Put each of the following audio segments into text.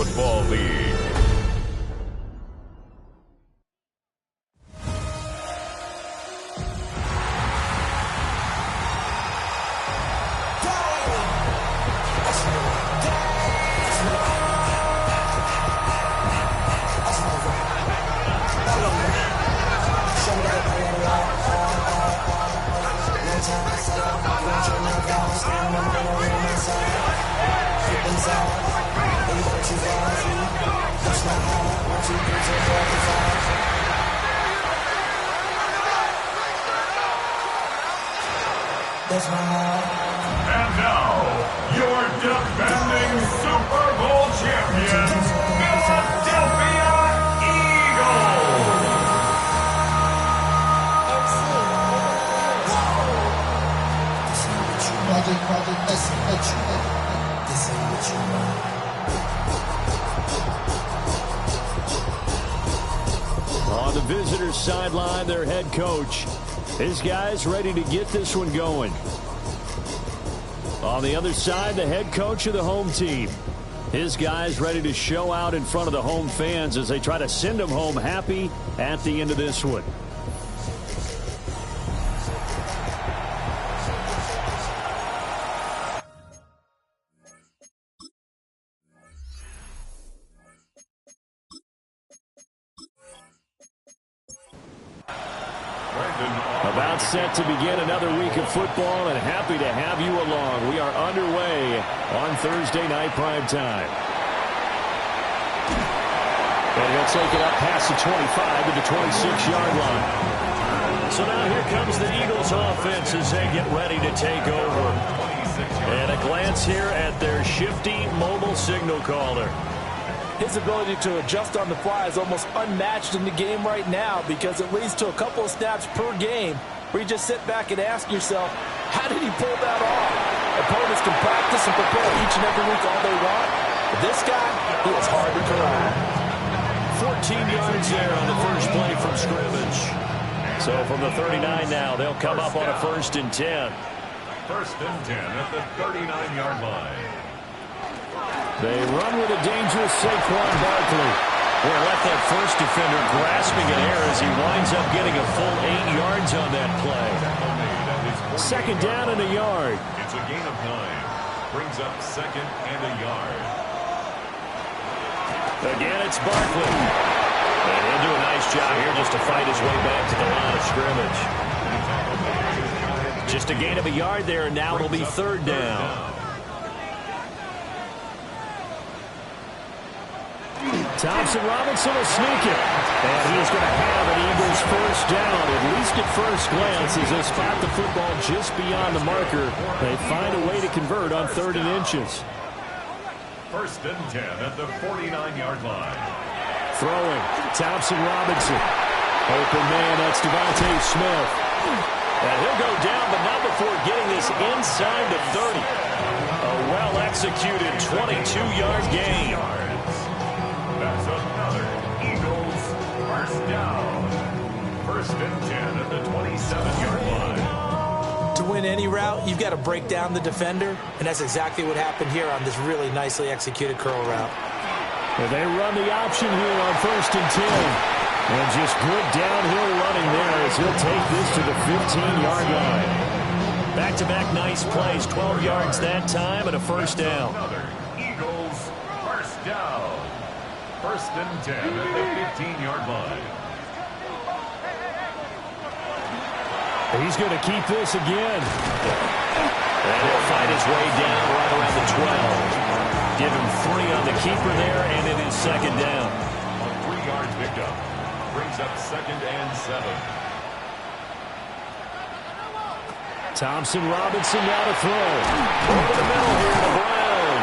Football League. And now, your defending Super Bowl champions, Philadelphia Eagles. On the visitors' sideline, their head coach. His guys ready to get this one going. On the other side, the head coach of the home team. His guys ready to show out in front of the home fans as they try to send them home happy at the end of this one. About set to begin another week of football, and happy to have you along. We are underway on Thursday night prime time. And he'll take it up past the 25 to the 26-yard line. So now here comes the Eagles offense as they get ready to take over. And a glance here at their shifty mobile signal caller. His ability to adjust on the fly is almost unmatched in the game right now because it leads to a couple of snaps per game where you just sit back and ask yourself, how did he pull that off? Opponents can practice and prepare each and every week all they want, but this guy, he is hard to corral. 14 yards there on the first play from scrimmage. So from the 39 now, they'll come up on a 1st and 10. 1st and 10 at the 39-yard line. They run with a dangerous Saquon Barkley. Boy, left that first defender grasping at air as he winds up getting a full 8 yards on that play. 2nd down and a yard. It's a gain of 9. Brings up 2nd and a yard. Again, it's Barkley. And he'll do a nice job here just to fight his way back to the line of scrimmage. Just a gain of a yard there, and now it'll be 3rd down. Thompson Robinson will sneak it. And he is going to have an Eagles 1st down, at least at first glance, as they spot the football just beyond the marker. They find a way to convert on 3rd and inches. 1st and 10 at the 49-yard line. Throwing, Thompson Robinson. Open man, that's Devontae Smith. And he'll go down, but not before getting this inside the 30. A well-executed 22-yard gain. That's another Eagles 1st down. 1st and 10 at the 27-yard line. To win any route, you've got to break down the defender, and that's exactly what happened here on this really nicely executed curl route. And they run the option here on 1st and 10. And just good downhill running there as he'll take this to the 15-yard line. Back-to-back nice plays, 12 yards that time and a 1st down. Another Eagles 1st down. 1st and 10 at the 15-yard line. He's going to keep this again. And he'll fight his way down right around the 12. Give him 3 on the keeper there, and it is 2nd down. 3 yards picked up. Brings up 2nd and 7. Thompson Robinson now to throw. Over the middle here to Brown.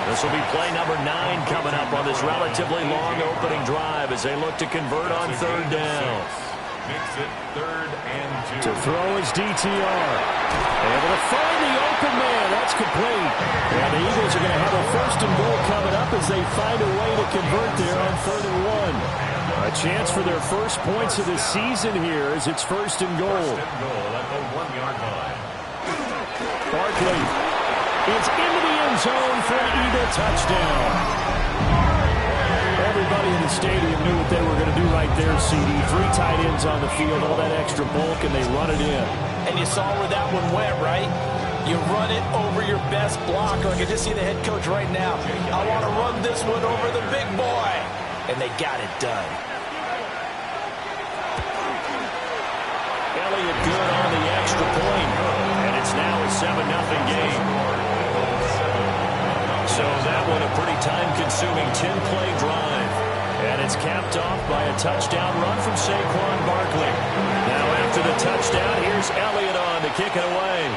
This will be play number 9 coming up on this relatively long opening drive as they look to convert on 3rd down. Makes it 3rd and 2. To throw his DTR. Able to find the open man. That's complete. And the Eagles are going to have a 1st and goal coming up as they find a way to convert there on 3rd and 1. A chance for their first points of the season here as it's 1st and goal. 1st and goal at the 1-yard line. Barkley is into the end zone for an Eagle touchdown. Everybody in the stadium knew what they were going to do right there, CD. 3 tight ends on the field, all that extra bulk, and they run it in. And you saw where that one went, right? You run it over your best blocker. I can just see the head coach right now. I want to run this one over the big boy. And they got it done. Elliott good on the extra point. And it's now a 7-0 game. So that one a pretty time-consuming 10-play drive. And it's capped off by a touchdown run from Saquon Barkley. Now after the touchdown, here's Elliott on to kick it away.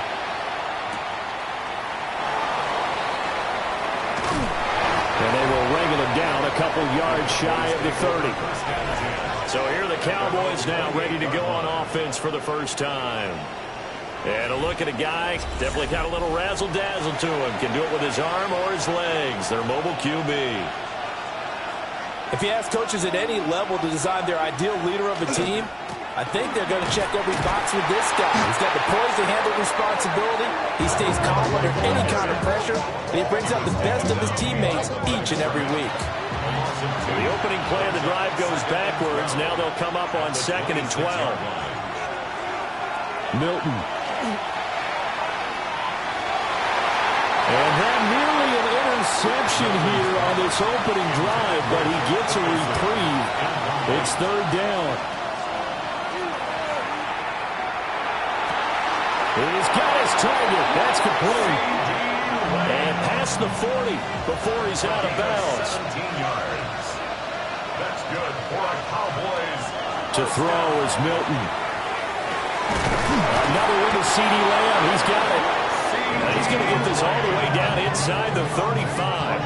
And they will wrangle him down a couple yards shy of the 30. So here are the Cowboys now ready to go on offense for the first time. And a look at a guy, definitely got a little razzle-dazzle to him. Can do it with his arm or his legs. Their mobile QB. If you ask coaches at any level to design their ideal leader of a team, I think they're going to check every box with this guy. He's got the poise to handle responsibility. He stays calm under any kind of pressure. And he brings out the best of his teammates each and every week. The opening play of the drive goes backwards. Now they'll come up on 2nd and 12. Milton. And then nearly an interception here on this opening drive, but he gets a reprieve. It's 3rd down. He's got his target. That's complete. And past the 40 before he's out of bounds. 17 yards. That's good for a Cowboys. To throw is Milton. Another one to CD Lamb. He's got it. He's going to get this all the way down inside the 35.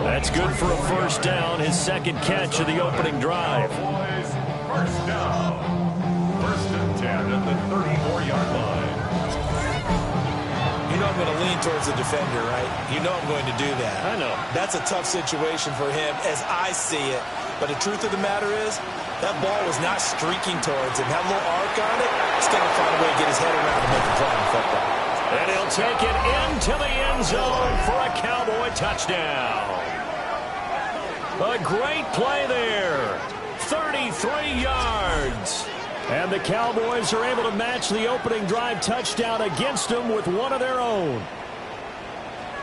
That's good for a first down, his 2nd catch of the opening drive. First down. 1st and 10 at the 34-yard line. You know I'm going to lean towards the defender, right? You know I'm going to do that. I know. That's a tough situation for him as I see it. But the truth of the matter is, that ball was not streaking towards him. That little arc on it, he's got to find a way to get his head around and make a play on football. And he'll take it into the end zone for a Cowboy touchdown. A great play there. 33 yards. And the Cowboys are able to match the opening drive touchdown against them with one of their own.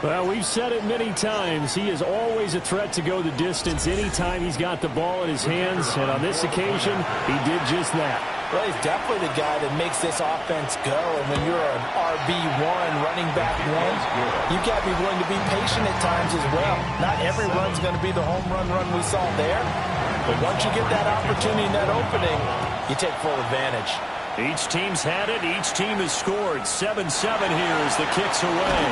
Well, we've said it many times. He is always a threat to go the distance anytime he's got the ball in his hands. And on this occasion, he did just that. Well, he's definitely the guy that makes this offense go. And when you're an RB1, running back one, you've got to be willing to be patient at times as well. Not every run's going to be the home run we saw there. But once you get that opportunity in that opening, you take full advantage. Each team's had it. Each team has scored. 7-7 here as the kick's away.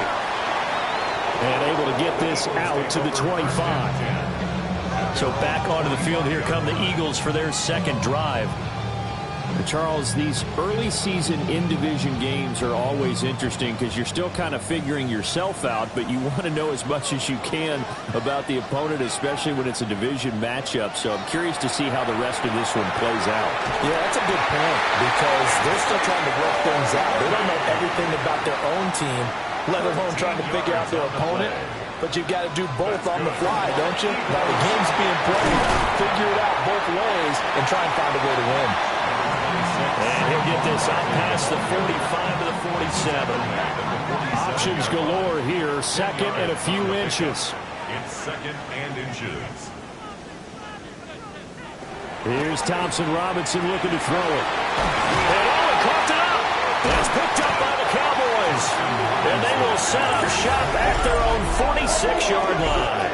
And able to get this out to the 25. So back onto the field, here come the Eagles for their 2nd drive. Charles, these early season in-division games are always interesting because you're still kind of figuring yourself out, but you want to know as much as you can about the opponent, especially when it's a division matchup. So I'm curious to see how the rest of this one plays out. Yeah, that's a good point because they're still trying to work things out. They don't know everything about their own team, let alone trying to figure out their opponent. But you've got to do both on the fly, don't you? Now the game's being played, figure it out both ways and try and find a way to win. And he'll get this out past the 45 to the 47. Options galore here. 2nd and a few inches. It's 2nd and inches. Here's Thompson Robinson looking to throw it. And he caught it up. That's picked up by the Cowboys. And they will set up shop at their own 46-yard line.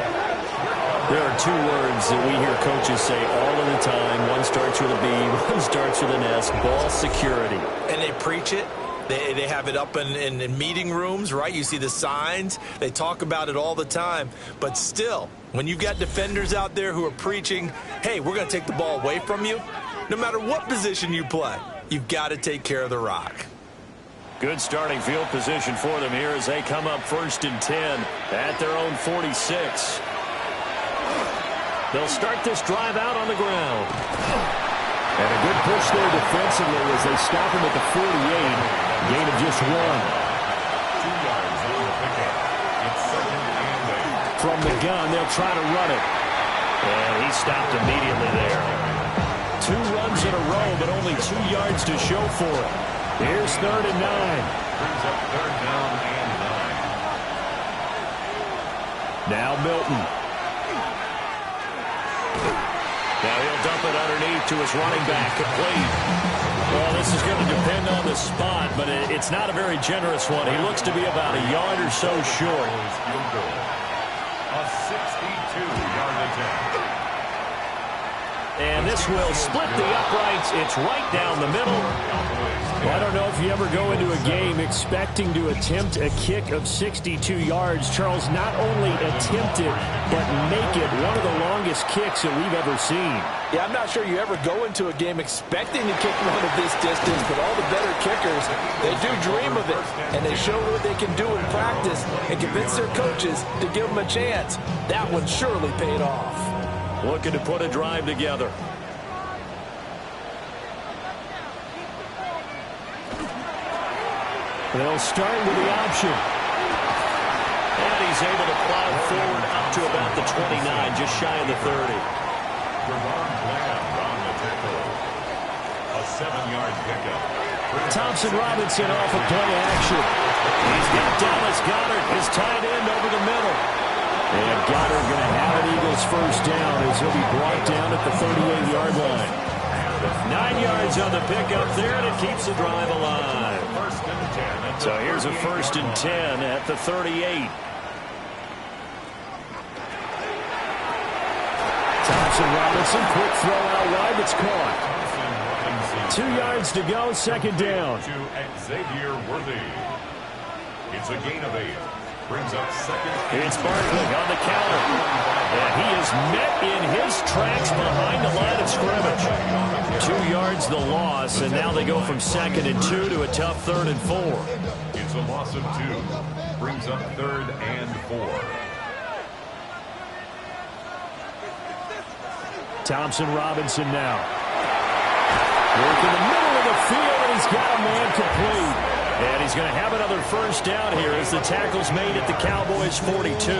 There are 2 words that we hear coaches say all of the time. One starts with a B, one starts with an S. Ball security. And they preach it. They have it up in meeting rooms, right? You see the signs. They talk about it all the time. But still, when you've got defenders out there who are preaching, hey, we're going to take the ball away from you, no matter what position you play, you've got to take care of the rock. Good starting field position for them here as they come up 1st and 10 at their own 46. They'll start this drive out on the ground. And a good push there defensively as they stop him at the 48. Gain of just 1. 2 yards on the pickup. From the gun, they'll try to run it. And he stopped immediately there. 2 runs in a row, but only 2 yards to show for it. Here's 3rd and 9. Brings up 3rd down and 9. Now Milton. Now he'll dump it underneath to his running back, complete. Well, this is going to depend on the spot, but it's not a very generous one. He looks to be about a yard or so short. A 62-yard attempt. And this will split the uprights. It's right down the middle. Well, I don't know if you ever go into a game expecting to attempt a kick of 62 yards. Charles, not only attempt it, but make it one of the longest kicks that we've ever seen. Yeah, I'm not sure you ever go into a game expecting to kick one of this distance, but all the better kickers, they do dream of it, and they show what they can do in practice and convince their coaches to give them a chance. That one surely paid off. Looking to put a drive together. They'll start with the option. And he's able to plow forward up to about the 29, just shy of the 30. Ron Bland on the tackle. A 7-yard pickup. Thompson Robinson off of play action. He's got Dallas Goedert, his tight end, over the middle. And Goddard going to have an Eagles first down as he'll be brought down at the 38-yard line. 9 yards on the pickup there, and it keeps the drive alive. So here's a 1st and 10 at the 38. Thompson Robinson, quick throw out wide, that's caught. 2 yards to go, 2nd down. To Xavier Worthy. It's a gain of 8. Brings up 2nd. It's Barkley on the counter. And he is met in his tracks behind the line of scrimmage. 2 yards the loss, and now they go from 2nd and 2 to a tough 3rd and 4. It's a loss of 2. Brings up 3rd and 4. Thompson Robinson now. Work in the middle of the field, and he's got a man complete. And he's going to have another first down here as the tackle's made at the Cowboys' 42.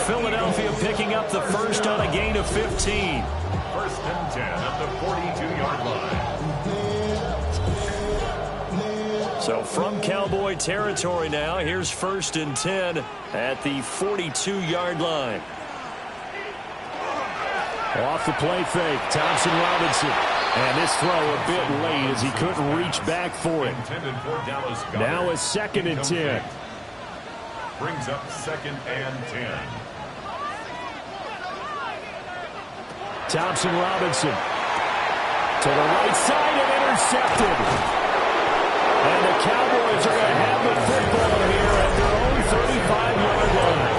Philadelphia picking up the first on a gain of 15. 1st and 10 at the 42-yard line. So from Cowboy territory now, here's 1st and 10 at the 42-yard line. Off the play fake, Thompson Robinson. And this throw a bit late as he couldn't reach back for it. Now a 2nd and 10. Brings up 2nd and 10. Thompson Robinson to the right side and intercepted. And the Cowboys are going to have the football here at their own 35-yard line.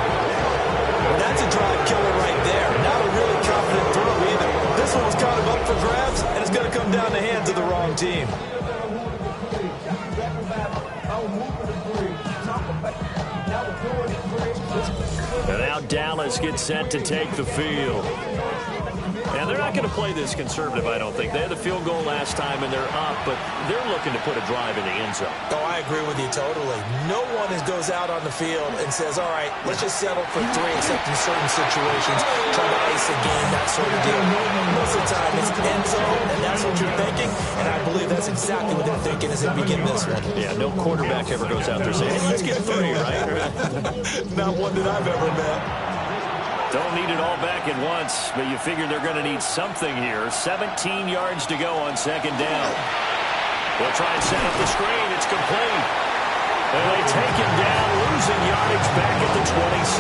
Well, that's a drive killer right there. Not a really confident throw either. This one was kind of up for grabs, and it's going to come down the hands of the wrong team. And now Dallas gets set to take the field. Now, they're not going to play this conservative, I don't think. They had the field goal last time, and they're up, but they're looking to put a drive in the end zone. Oh, I agree with you totally. No one goes out on the field and says, all right, let's just settle for 3, except in certain situations, try to ice a game, that sort of deal. Most of the time, it's end zone, and that's what you're thinking, and I believe that's exactly what they're thinking as they begin this one. Yeah, no quarterback ever goes out there saying, hey, let's get 3, right? Not one that I've ever met. Don't need it all back at once, but you figure they're going to need something here. 17 yards to go on 2nd down. They'll try and set up the screen. It's complete. And they take him down, losing yardage back at the 27.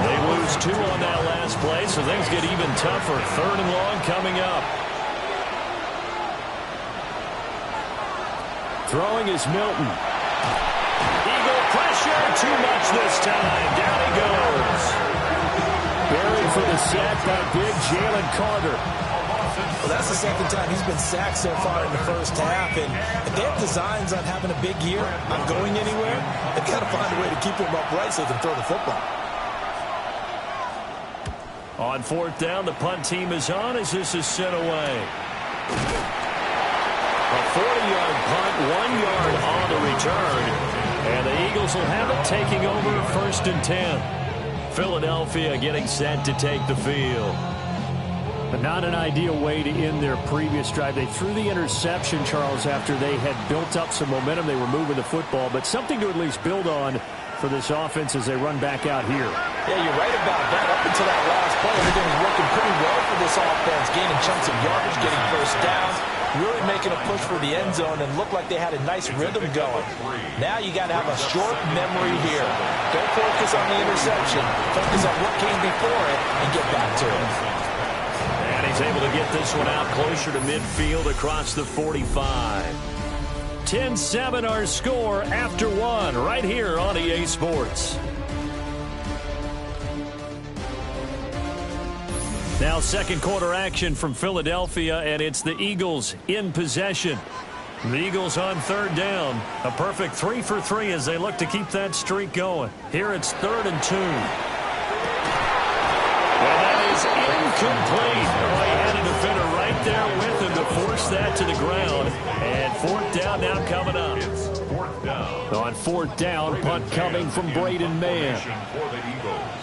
They lose 2 on that last play, so things get even tougher. 3rd and long coming up. Throwing is Milton. Eagle pressure, too much this time. Down he goes. Buried for the sack by big Jalen Carter. Well, that's the 2nd time he's been sacked so far in the first half. And if they have designs on having a big year, on going anywhere, they've got to find a way to keep him upright so they can throw the football. On 4th down, the punt team is on as this is sent away. A 40-yard punt, 1 yard on the return. And the Eagles will have it taking over 1st and 10. Philadelphia getting set to take the field. But not an ideal way to end their previous drive. They threw the interception, Charles, after they had built up some momentum. They were moving the football, but something to at least build on for this offense as they run back out here. Yeah, you're right about that. Up until that last play, everything was working pretty well for this offense, gaining chunks of yardage, getting first downs, really making a push for the end zone, and looked like they had a nice rhythm going. Now you got to have a short memory here. Don't focus on the interception. Focus on what came before it and get back to it. And he's able to get this one out closer to midfield across the 45. 10-7 our score after one right here on EA Sports. Now second quarter action from Philadelphia, and it's the Eagles in possession. The Eagles on third down. A perfect 3 for 3 as they look to keep that streak going. Here it's 3rd and 2. And that is incomplete. Oh, he had a defender right there with him to force that to the ground. And 4th down now coming up. It's 4th down. On 4th down, punt coming from Braden Mann. For the Eagles.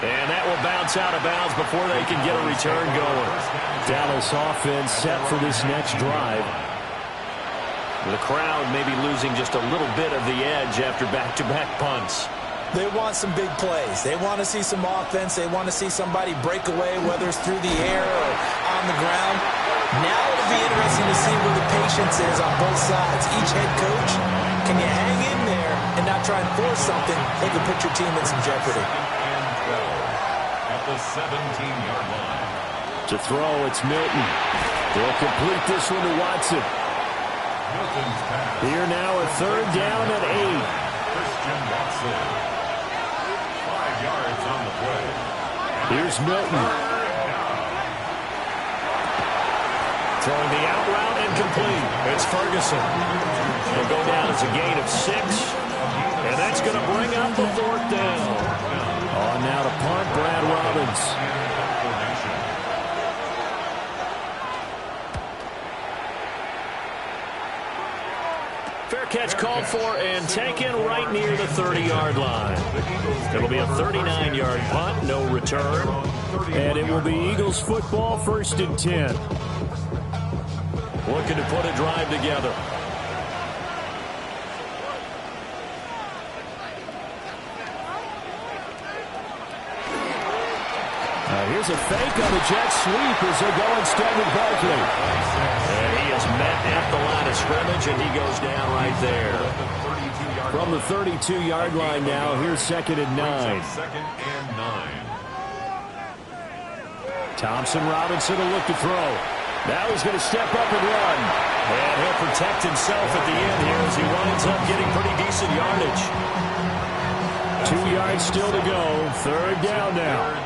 And that will bounce out of bounds before they can get a return going. Dallas offense set for this next drive. The crowd may be losing just a little bit of the edge after back-to-back punts. They want some big plays. They want to see some offense. They want to see somebody break away, whether it's through the air or on the ground. Now it'll be interesting to see where the patience is on both sides. Each head coach, can you hang in there and not try and force something that could put your team in some jeopardy? At the 17-yard line. To throw, it's Milton. They'll complete this one to Watson. Milton's pass. Here now a 3rd down at 8. Christian Watson. 5 yards on the play. Here's Milton. Throwing the out route incomplete. It's Ferguson. He'll go down as a gain of 6. And that's going to bring up the 4th down. On now to punt, Brad Robbins. Fair catch called for and taken right near the 30-yard line. It'll be a 39-yard punt, no return. And it will be Eagles football, 1st and 10. Looking to put a drive together. Here's a fake on the jet sweep as they go instead with Barkley. And he is met at the line of scrimmage, and he goes down right there. From the 32-yard line now, here's 2nd and 9. 2nd and 9. Thompson Robinson will look to throw. Now he's going to step up and run. And he'll protect himself at the end here as he winds up getting pretty decent yardage. 2 yards still to go. 3rd down now.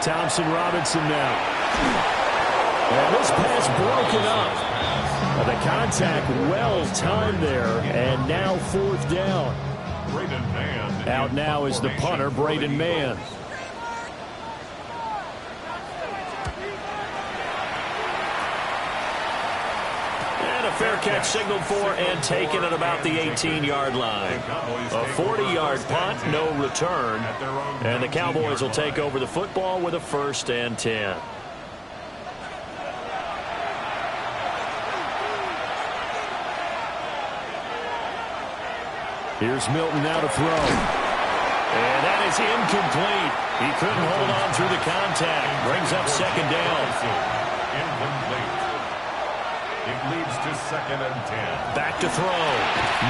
Thompson Robinson now. And this pass broken up. The contact well timed there. And now 4th down. Out now is the punter, Braden Mann. And a fair catch signaled for and taken at about the 18-yard line. A 40-yard punt, no return. And the Cowboys will take over the football with a 1st and 10. Here's Milton now to throw. And that is incomplete. He couldn't hold on through the contact. Brings up 2nd down. Incomplete. It leads to 2nd and 10. Back to throw.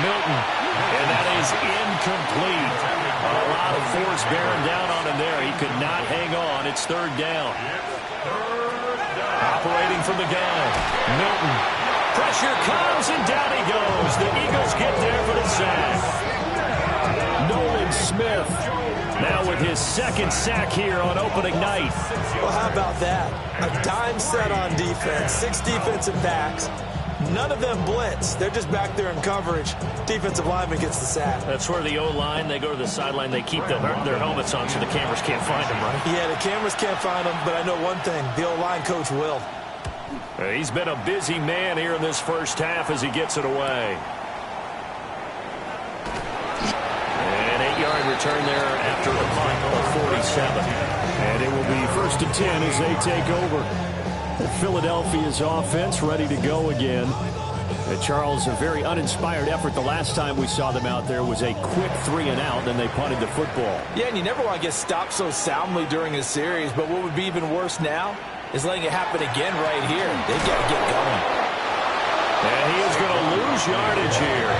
Milton. And that is incomplete. A lot of force bearing down on him there. He could not hang on. It's 3rd down. Operating from the gun. Milton. Pressure comes, and down he goes. The Eagles get there for the sack. Nolan Smith now with his 2nd sack here on opening night. Well, how about that? A dime set on defense, 6 defensive backs. None of them blitz. They're just back there in coverage. Defensive lineman gets the sack. That's where the O-line, they go to the sideline, they keep their helmets on so the cameras can't find them, right? Yeah, the cameras can't find them, but I know one thing. The O-line coach will. He's been a busy man here in this first half as he gets it away. An 8-yard return there after the punt of 47. And it will be 1st and 10 as they take over. Philadelphia's offense ready to go again. Charles, a very uninspired effort. The last time we saw them out there was a quick 3-and-out, then they punted the football. Yeah, and you never want to get stopped so soundly during a series, but what would be even worse now is letting it happen again right here. They've got to get going. And he is going to lose yardage here.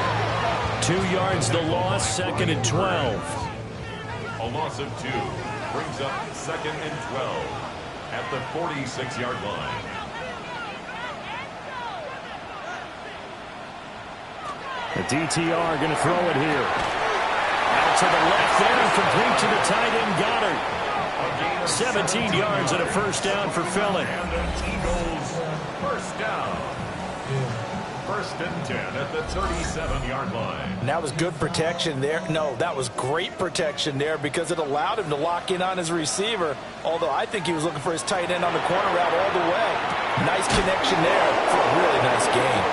2 yards the loss, 2nd and 12. A loss of 2 brings up 2nd and 12 at the 46-yard line. The DTR going to throw it here. Out to the left there and complete to the tight end Goddard. 17 yards and a first down for Philly. And the Eagles first down. 1st and 10 at the 37-yard line. And that was good protection there. No, that was great protection there because it allowed him to lock in on his receiver, although I think he was looking for his tight end on the corner route all the way. Nice connection there for a really nice game.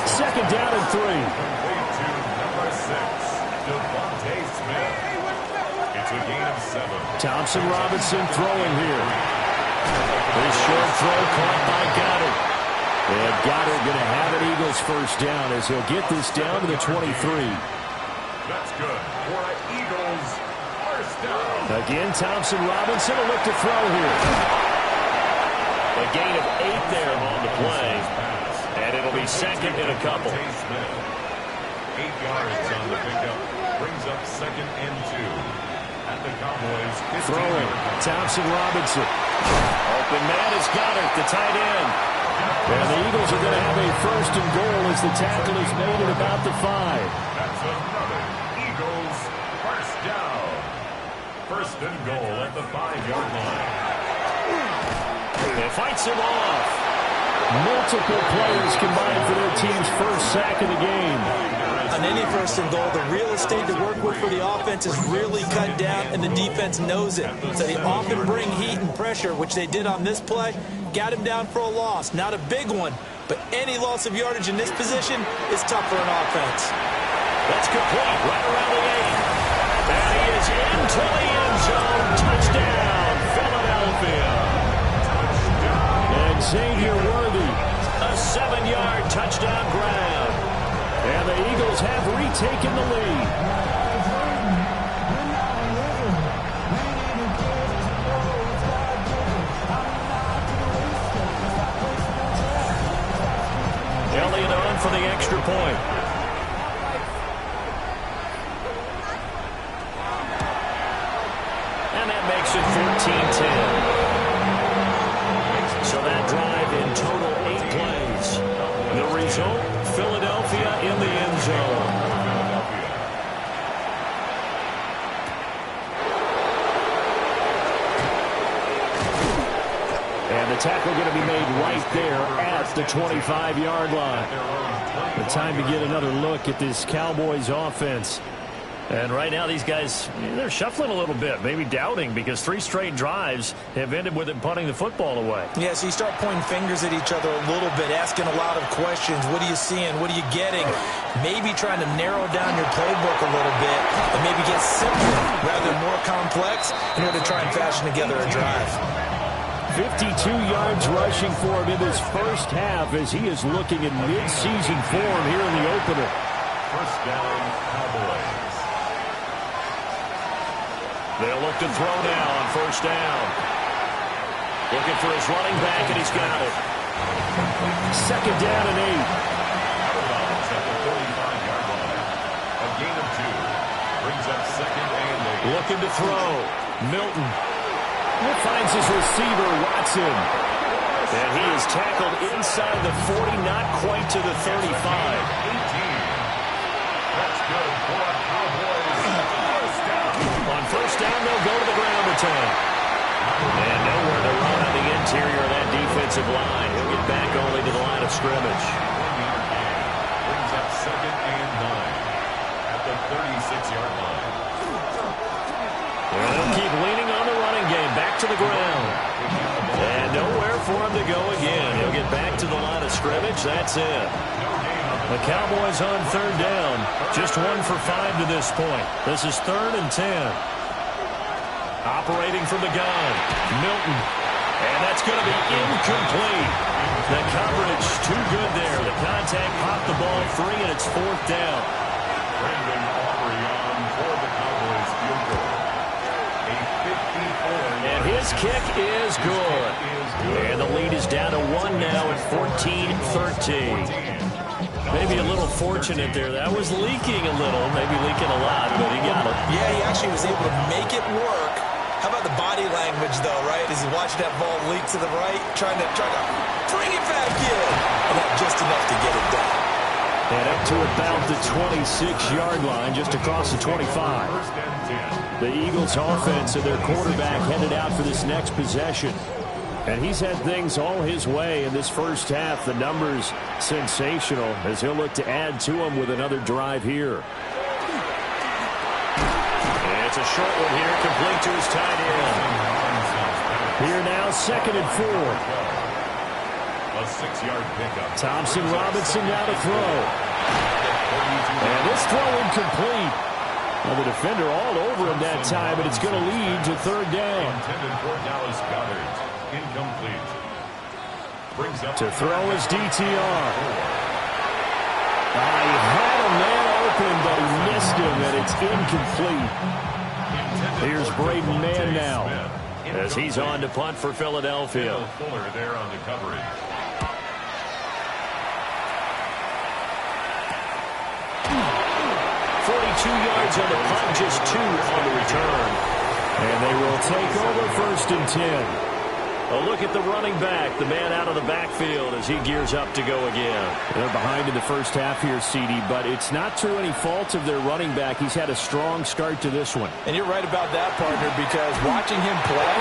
2nd down and 3. Complete to number 6, Devontae Smith. It's a gain of 7. Thompson Robinson throwing here. This short throw caught by Goddard. And Goddard going to have an Eagles first down as he'll get this down to the 23. That's good for an Eagles first down. Again, Thompson Robinson will look to throw here. A gain of 8 there on the play. And it'll be 2nd and a couple. 8 yards on the pickup. Brings up 2nd and 2. At the Cowboys. Throwing. Thompson Robinson. Open man is Goddard, the tight end. And the Eagles are going to have a 1st and goal as the tackle is made at about the 5. That's another Eagles first down. 1st and goal at the 5-yard line. It fights him off. Multiple players combined for their team's first sack of the game. On any 1st and goal, the real estate to work with for the offense is really cut down, and the defense knows it. So they often bring heat and pressure, which they did on this play. Got him down for a loss. Not a big one, but any loss of yardage in this position is tough for an offense. That's complete right around the 8. And he is into the end zone. Touchdown, Philadelphia. And Xavier Worthy, a 7-yard touchdown grab. And the Eagles have retaken the lead. Elliott on for the extra point. And that makes it 14-10. So that drive in total 8 plays. The result, Philadelphia in the end zone. And the tackle going to be made right there at the 25-yard line. The time to get another look at this Cowboys offense. And right now, these guys, they're shuffling a little bit, maybe doubting, because 3 straight drives have ended with them punting the football away. Yeah, so you start pointing fingers at each other a little bit, asking a lot of questions. What are you seeing? What are you getting? Maybe trying to narrow down your playbook a little bit and maybe get simpler rather than more complex in order to try and fashion together a drive. 52 yards rushing for him in this first half as he is looking in mid-season form here in the opener. First down, Cowboys. They'll look to throw now on first down. Looking for his running back, and he's got it. 2nd down and 8. At the 35-yard line. A gain of 2. Brings up 2nd and 8. Looking to throw. Milton. Finds his receiver, Watson. And he is tackled inside the 40, not quite to the 35. 18. That's good for Cowboys. First down. On first down, they'll go to the ground attack. And nowhere to run on the interior of that defensive line. He'll get back only to the line of scrimmage. Brings up 2nd and 9 at the 36-yard line. Well, they'll keep leaning on the running game. Back to the ground. And nowhere for him to go again. He'll get back to the line of scrimmage. That's it. The Cowboys on third down. Just 1 for 5 to this point. This is 3rd and 10. Operating from the gun, Milton. And that's going to be incomplete. The coverage too good there. The contact popped the ball free, and it's 4th down. Brandon Aubrey on for the Cowboys field goal. A 54. And his kick is good. And the lead is down to 1 now at 14-13. Maybe a little fortunate there. That was leaking a little, maybe leaking a lot, but he got it. Yeah, he actually was able to make it work. How about the body language, though, right? As he's watching that ball leak to the right, trying to bring it back in. And that just enough to get it done. And up to about the 26-yard line, just across the 25. The Eagles offense and their quarterback headed out for this next possession. And he's had things all his way in this first half. The numbers sensational as he'll look to add to them with another drive here. And it's a short one here, complete to his tight end. Here now, 2nd and 4. A 6-yard pickup. Thompson Robinson now to throw. And this throw incomplete. Well, the defender all over him that time, but it's going to lead to 3rd down. Intended for Dallas Goedert. Incomplete. Brings up to throw his DTR. He had a man open, but he missed him, and it's incomplete. Here's Braden Mann now, as he's on to punt for Philadelphia. Fuller there on the coverage. Yards on the punt, just 2 on the return. And they will take over 1st and 10. A look at the running back, the man out of the backfield as he gears up to go again. They're behind in the first half here, CD, but it's not through any fault of their running back. He's had a strong start to this one. And you're right about that, partner, because watching him play,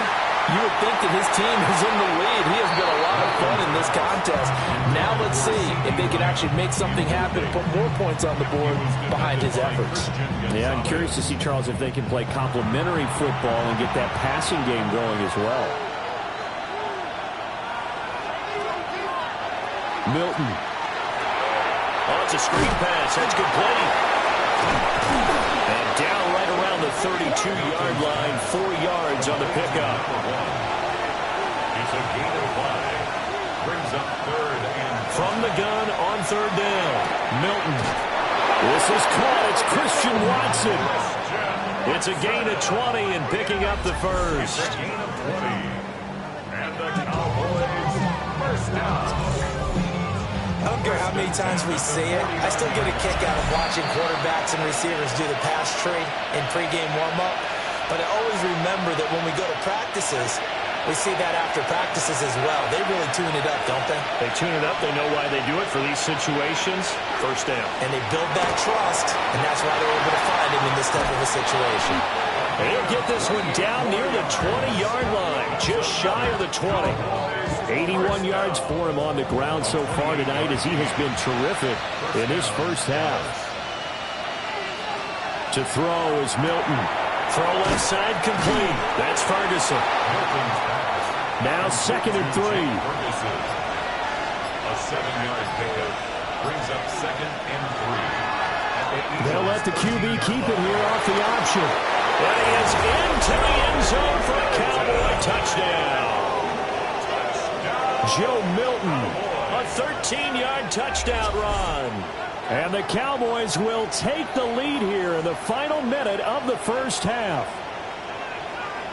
you would think that his team is in the lead. He has been a lot of fun in this contest. Now let's see if they can actually make something happen, put more points on the board behind his efforts. Yeah, I'm curious to see, Charles, if they can play complementary football and get that passing game going as well. Milton. Oh, it's a screen pass. That's complete. And down right around the 32-yard line, 4 yards on the pickup. It's a gain of 5. Brings up 3rd and from the gun on 3rd down. Milton. This is caught. It's Christian Watson. It's a gain of 20 and picking up the first. It's a gain of 20. And the Cowboys first down. I don't care how many times we see it. I still get a kick out of watching quarterbacks and receivers do the pass tree in pregame warm-up. But I always remember that when we go to practices, we see that after practices as well. They really tune it up, don't they? They tune it up. They know why they do it for these situations. First down. And they build that trust, and that's why they're able to find him in this type of a situation. And he'll get this one down near the 20-yard line, just shy of the 20. 81 yards for him on the ground so far tonight as he has been terrific in his first half. To throw is Milton. Throw left side complete. That's Ferguson. Now 2nd and 3. A 7-yard pickup brings up 2nd and 3. They'll let the QB keep it here off the option. That is into the end zone for a Cowboy touchdown. Joe Milton. A 13-yard touchdown run. And the Cowboys will take the lead here in the final minute of the first half.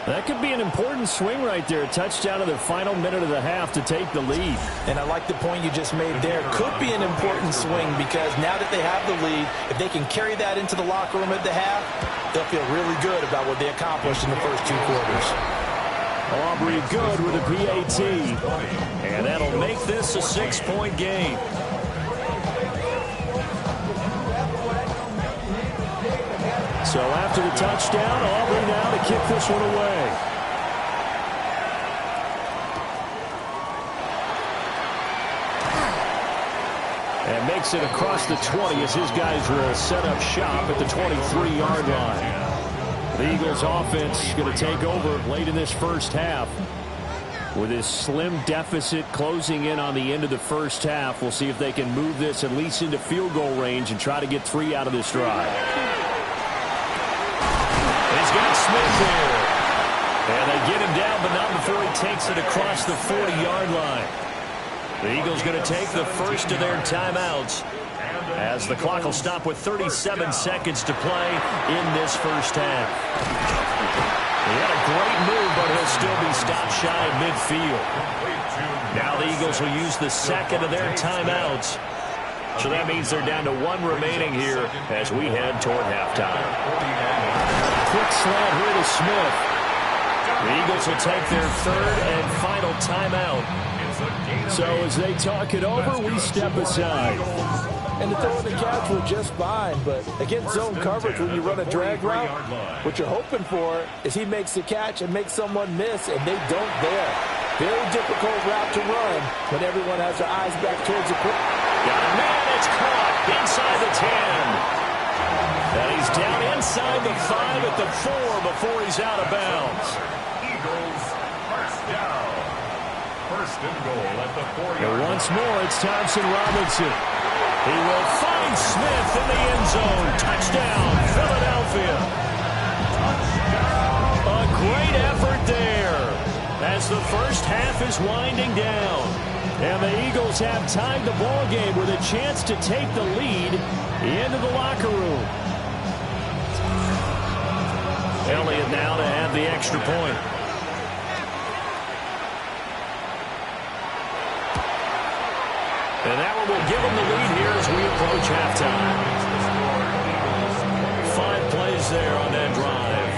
That could be an important swing right there. A touchdown in the final minute of the half to take the lead. And I like the point you just made there. Could be an important swing because now that they have the lead, if they can carry that into the locker room at the half, they'll feel really good about what they accomplished in the first 2 quarters. Aubrey good with a PAT. And that'll make this a 6-point game. So after the touchdown, Aubrey now to kick this one away. And makes it across the 20 as his guys will set up shop at the 23-yard line. The Eagles offense going to take over late in this first half. With this slim deficit closing in on the end of the first half, we'll see if they can move this at least into field goal range and try to get 3 out of this drive. He's got Smith here. And they get him down, but not before he takes it across the 40-yard line. The Eagles going to take the first of their timeouts as the clock will stop with 37 seconds to play in this first half. He had a great move, but he'll still be stopped shy of midfield. Now the Eagles will use the second of their timeouts. So that means they're down to 1 remaining here as we head toward halftime. Quick slant here to Smith. The Eagles will take their third and final timeout. So as they talk it over, we step aside. And the throw and the catch were just fine, but against zone coverage, when you run a drag route, what you're hoping for is he makes the catch and makes someone miss, and they don't there. Very difficult route to run when everyone has their eyes back towards the quick. Got a man, it's caught inside the 10. And he's down inside the 5 at the 4 before he's out of bounds. Eagles, first down. First and goal at the 40-yard line. Once more, it's Thompson Robinson. He will find Smith in the end zone. Touchdown, Philadelphia. A great effort there as the first half is winding down. And the Eagles have tied the ball game with a chance to take the lead into the locker room. Elliott now to have the extra point. And that one will give them the lead here as we approach halftime. 5 plays there on that drive.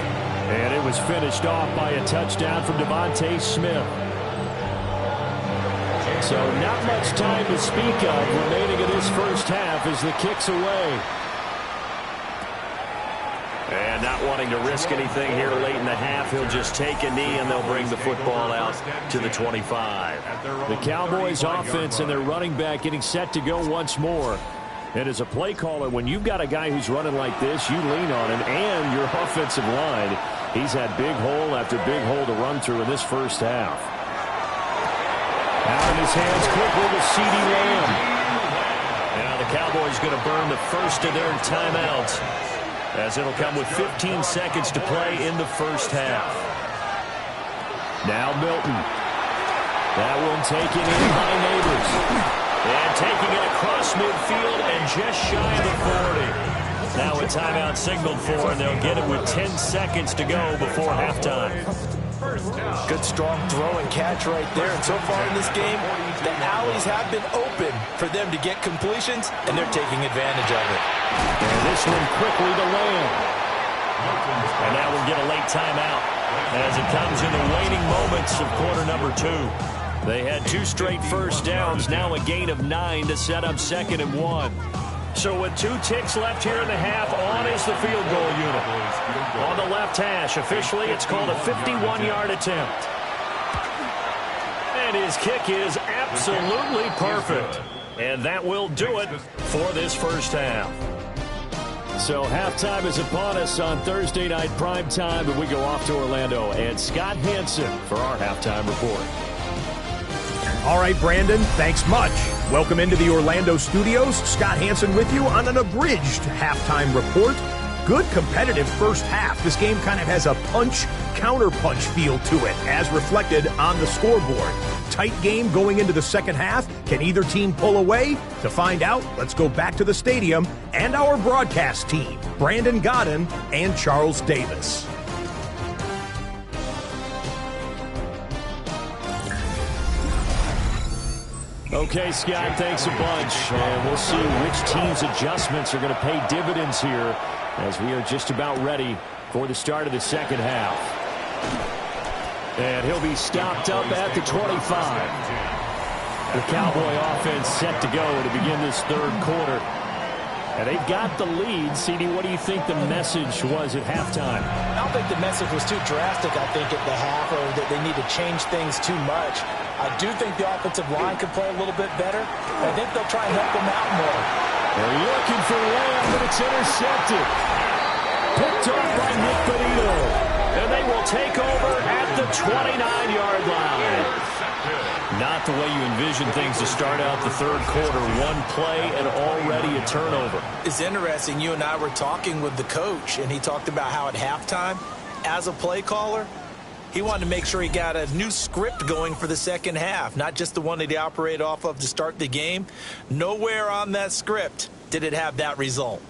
And it was finished off by a touchdown from Devontae Smith. So not much time to speak of remaining in this first half as the kick's away. And not wanting to risk anything here late in the half, he'll just take a knee and they'll bring the football out to the 25. The Cowboys offense and their running back getting set to go once more. And as a play caller, when you've got a guy who's running like this, you lean on him and your offensive line. He's had big hole after big hole to run through in this first half. Out in his hands quickly to CeeDee Lamb. Now the Cowboys going to burn the first of their timeouts, as it'll come with 15 seconds to play in the first half. Now Milton. That one taken in by Neighbors. And taking it across midfield and just shy of the 40. Now a timeout signaled for, and they'll get it with 10 seconds to go before halftime. Good strong throw and catch right there. And so far in this game, the alleys have been open for them to get completions, and they're taking advantage of it. And this one quickly to Lamb. And now we'll get a late timeout as it comes in the waning moments of quarter number 2. They had 2 straight first downs, now a gain of 9 to set up 2nd and 1. So with 2 ticks left here in the half, on is the field goal unit. On the left hash, officially it's called a 51-yard attempt. And his kick is absolutely perfect. And that will do it for this first half. So halftime is upon us on Thursday night prime time, and we go off to Orlando. And Scott Hansen for our halftime report. All right, Brandon, thanks much. Welcome into the Orlando studios. Scott Hansen with you on an abridged halftime report. Good competitive first half. This game kind of has a punch-counter-punch feel to it, as reflected on the scoreboard. Tight game going into the second half. Can either team pull away? To find out, let's go back to the stadium and our broadcast team, Brandon Godden and Charles Davis. Okay, Scott, thanks a bunch. And we'll see which team's adjustments are going to pay dividends here as we are just about ready for the start of the second half. And he'll be stopped up at the 25. The Cowboy offense set to go to begin this third quarter. And they've got the lead. CD, what do you think the message was at halftime? I don't think the message was too drastic, I think, at the half, or that they need to change things too much. I do think the offensive line could play a little bit better. I think they'll try and help them out more. They're looking for Lamb, but it's intercepted. Picked up by Nick Benito. And they will take over at the 29-yard line. Not the way you envision things to start out the third quarter. One play and already a turnover. It's interesting. You and I were talking with the coach, and he talked about how at halftime, as a play caller, he wanted to make sure he got a new script going for the second half, not just the one that he operated off of to start the game. Nowhere on that script did it have that result.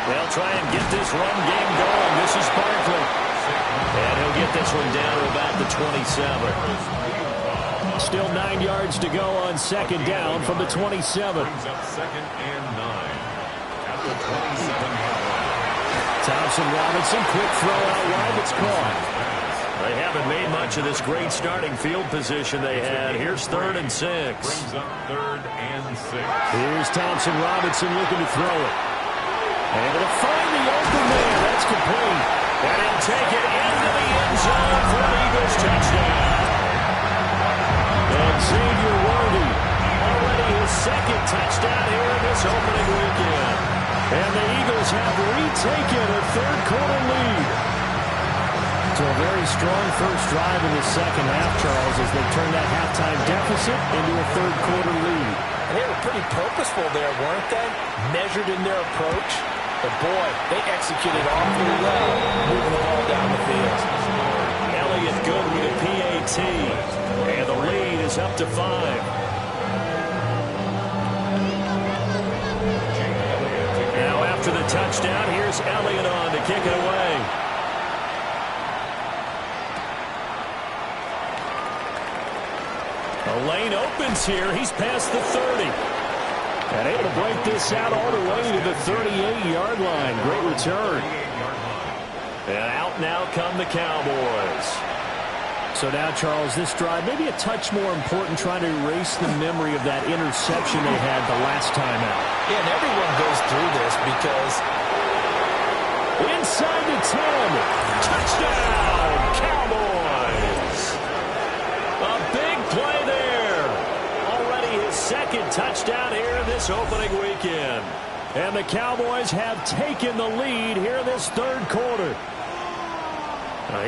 They'll try and get this run game going. This is Barkley. And he'll get this one down to about the 27. Still 9 yards to go on second down from the 27. Brings up 2nd and 9 at the 27-yard line. Thompson Robinson, quick throw out wide. It's caught. They haven't made much of this great starting field position they had. Here's 3rd and 6. Brings up 3rd and 6. Here's Thompson Robinson looking to throw it. Able to find the open man. That's complete. And he'll take it into the end zone for an Eagles touchdown. And Xavier Worthy, Already his 2nd touchdown here in this opening weekend. and the Eagles have retaken a third quarter lead. So a very strong first drive in the second half, Charles, as they turn that halftime deficit into a third quarter lead. And they were pretty purposeful there, weren't they? Measured in their approach. But, boy, they executed awfully well, moving the ball down the field. Elliott good with a PAT. And the lead is up to 5. Now after the touchdown, here's Elliott on to kick it away. A lane opens here. He's past the 30. And able to break this out all the way to the 38-yard line. Great return. And out now come the Cowboys. So now, Charles, this drive maybe a touch more important, trying to erase the memory of that interception they had the last time out. Yeah, and everyone goes through this because inside the 10. Touchdown, Cowboys. A big play there. Already his 2nd touchdown here in this opening weekend. And the Cowboys have taken the lead here in this third quarter.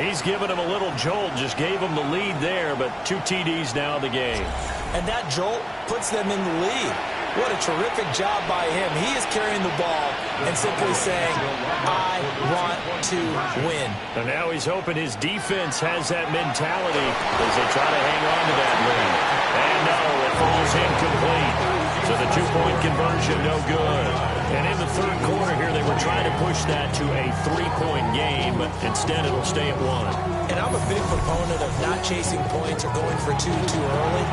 He's given him a little jolt, just gave him the lead there, but 2 TDs now in the game. and that jolt puts them in the lead. What a terrific job by him. He is carrying the ball and simply saying, I want to win. And now he's hoping his defense has that mentality as they try to hang on to that lead. And no, it falls incomplete. So the 2-point conversion, no good. And in the third quarter here, they were trying to push that to a 3-point game, but instead it'll stay at 1. And I'm a big proponent of not chasing points or going for two too early.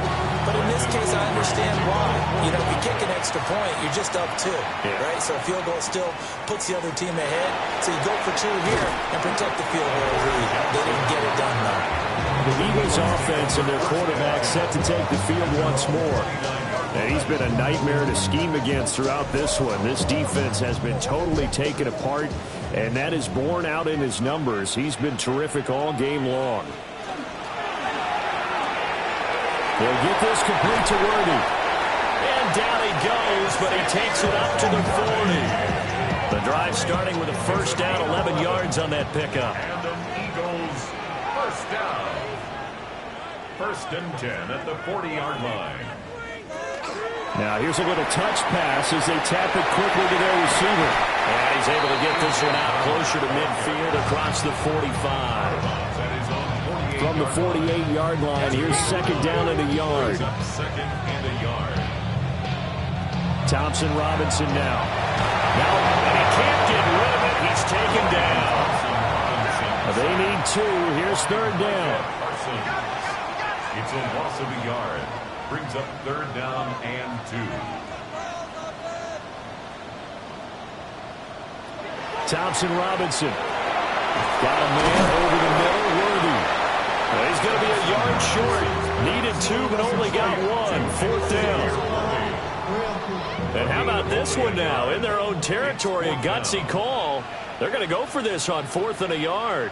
But in this case, I understand why. You know, if you kick an extra point, you're just up 2, right? So a field goal still puts the other team ahead. So you go for 2 here and protect the field goal lead. They didn't get it done, though. The Eagles offense and their quarterback set to take the field once more. And he's been a nightmare to scheme against throughout this one. This defense has been totally taken apart, and that is borne out in his numbers. He's been terrific all game long. They'll get this complete to Worthy. And down he goes, but he takes it up to the 40. The drive starting with a first down, 11 yards on that pickup. And the Eagles first down. 1st and 10 at the 40-yard line. Now here's a little touch pass as they tap it quickly to their receiver. And he's able to get this one out closer to midfield across the 45. From the 48-yard line, here's 2nd down and a yard. 2nd and a yard. Thompson Robinson now. And he can't get rid of it. He's taken down. They need 2. Here's 3rd down. It's a loss of a yard. Brings up 3rd down and 2. Thompson Robinson. Got a man over the middle, Worthy. Well, he's going to be a yard short. Needed 2, but only got 1. 4th down. And how about this one now? In their own territory, a gutsy call. They're going to go for this on 4th and a yard.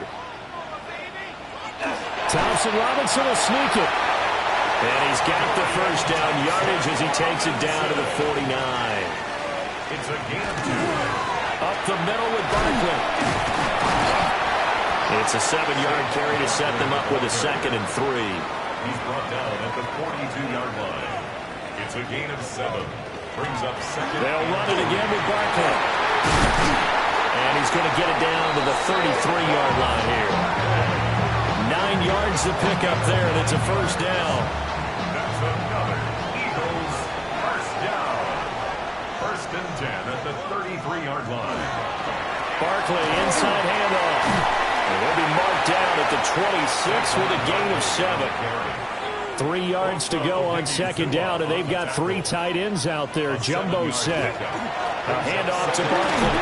Thompson Robinson will sneak it. And he's got the first down yardage as he takes it down to the 49. It's a gain of 2. Up the middle with Barkley. It's a 7-yard carry to set them up with a 2nd and 3. He's brought down at the 42-yard line. It's a gain of 7. Brings up 2nd. They'll run it again with Barkley. And he's going to get it down to the 33-yard line here. 9 yards to pick up there, and it's a first down. That's another Eagles first down. 1st and 10 at the 33-yard line. Barkley inside handoff. And he'll be marked down at the 26 with a gain of 7. 3 yards to go on 2nd down, and they've got 3 tight ends out there. Jumbo set. A handoff to Barkley.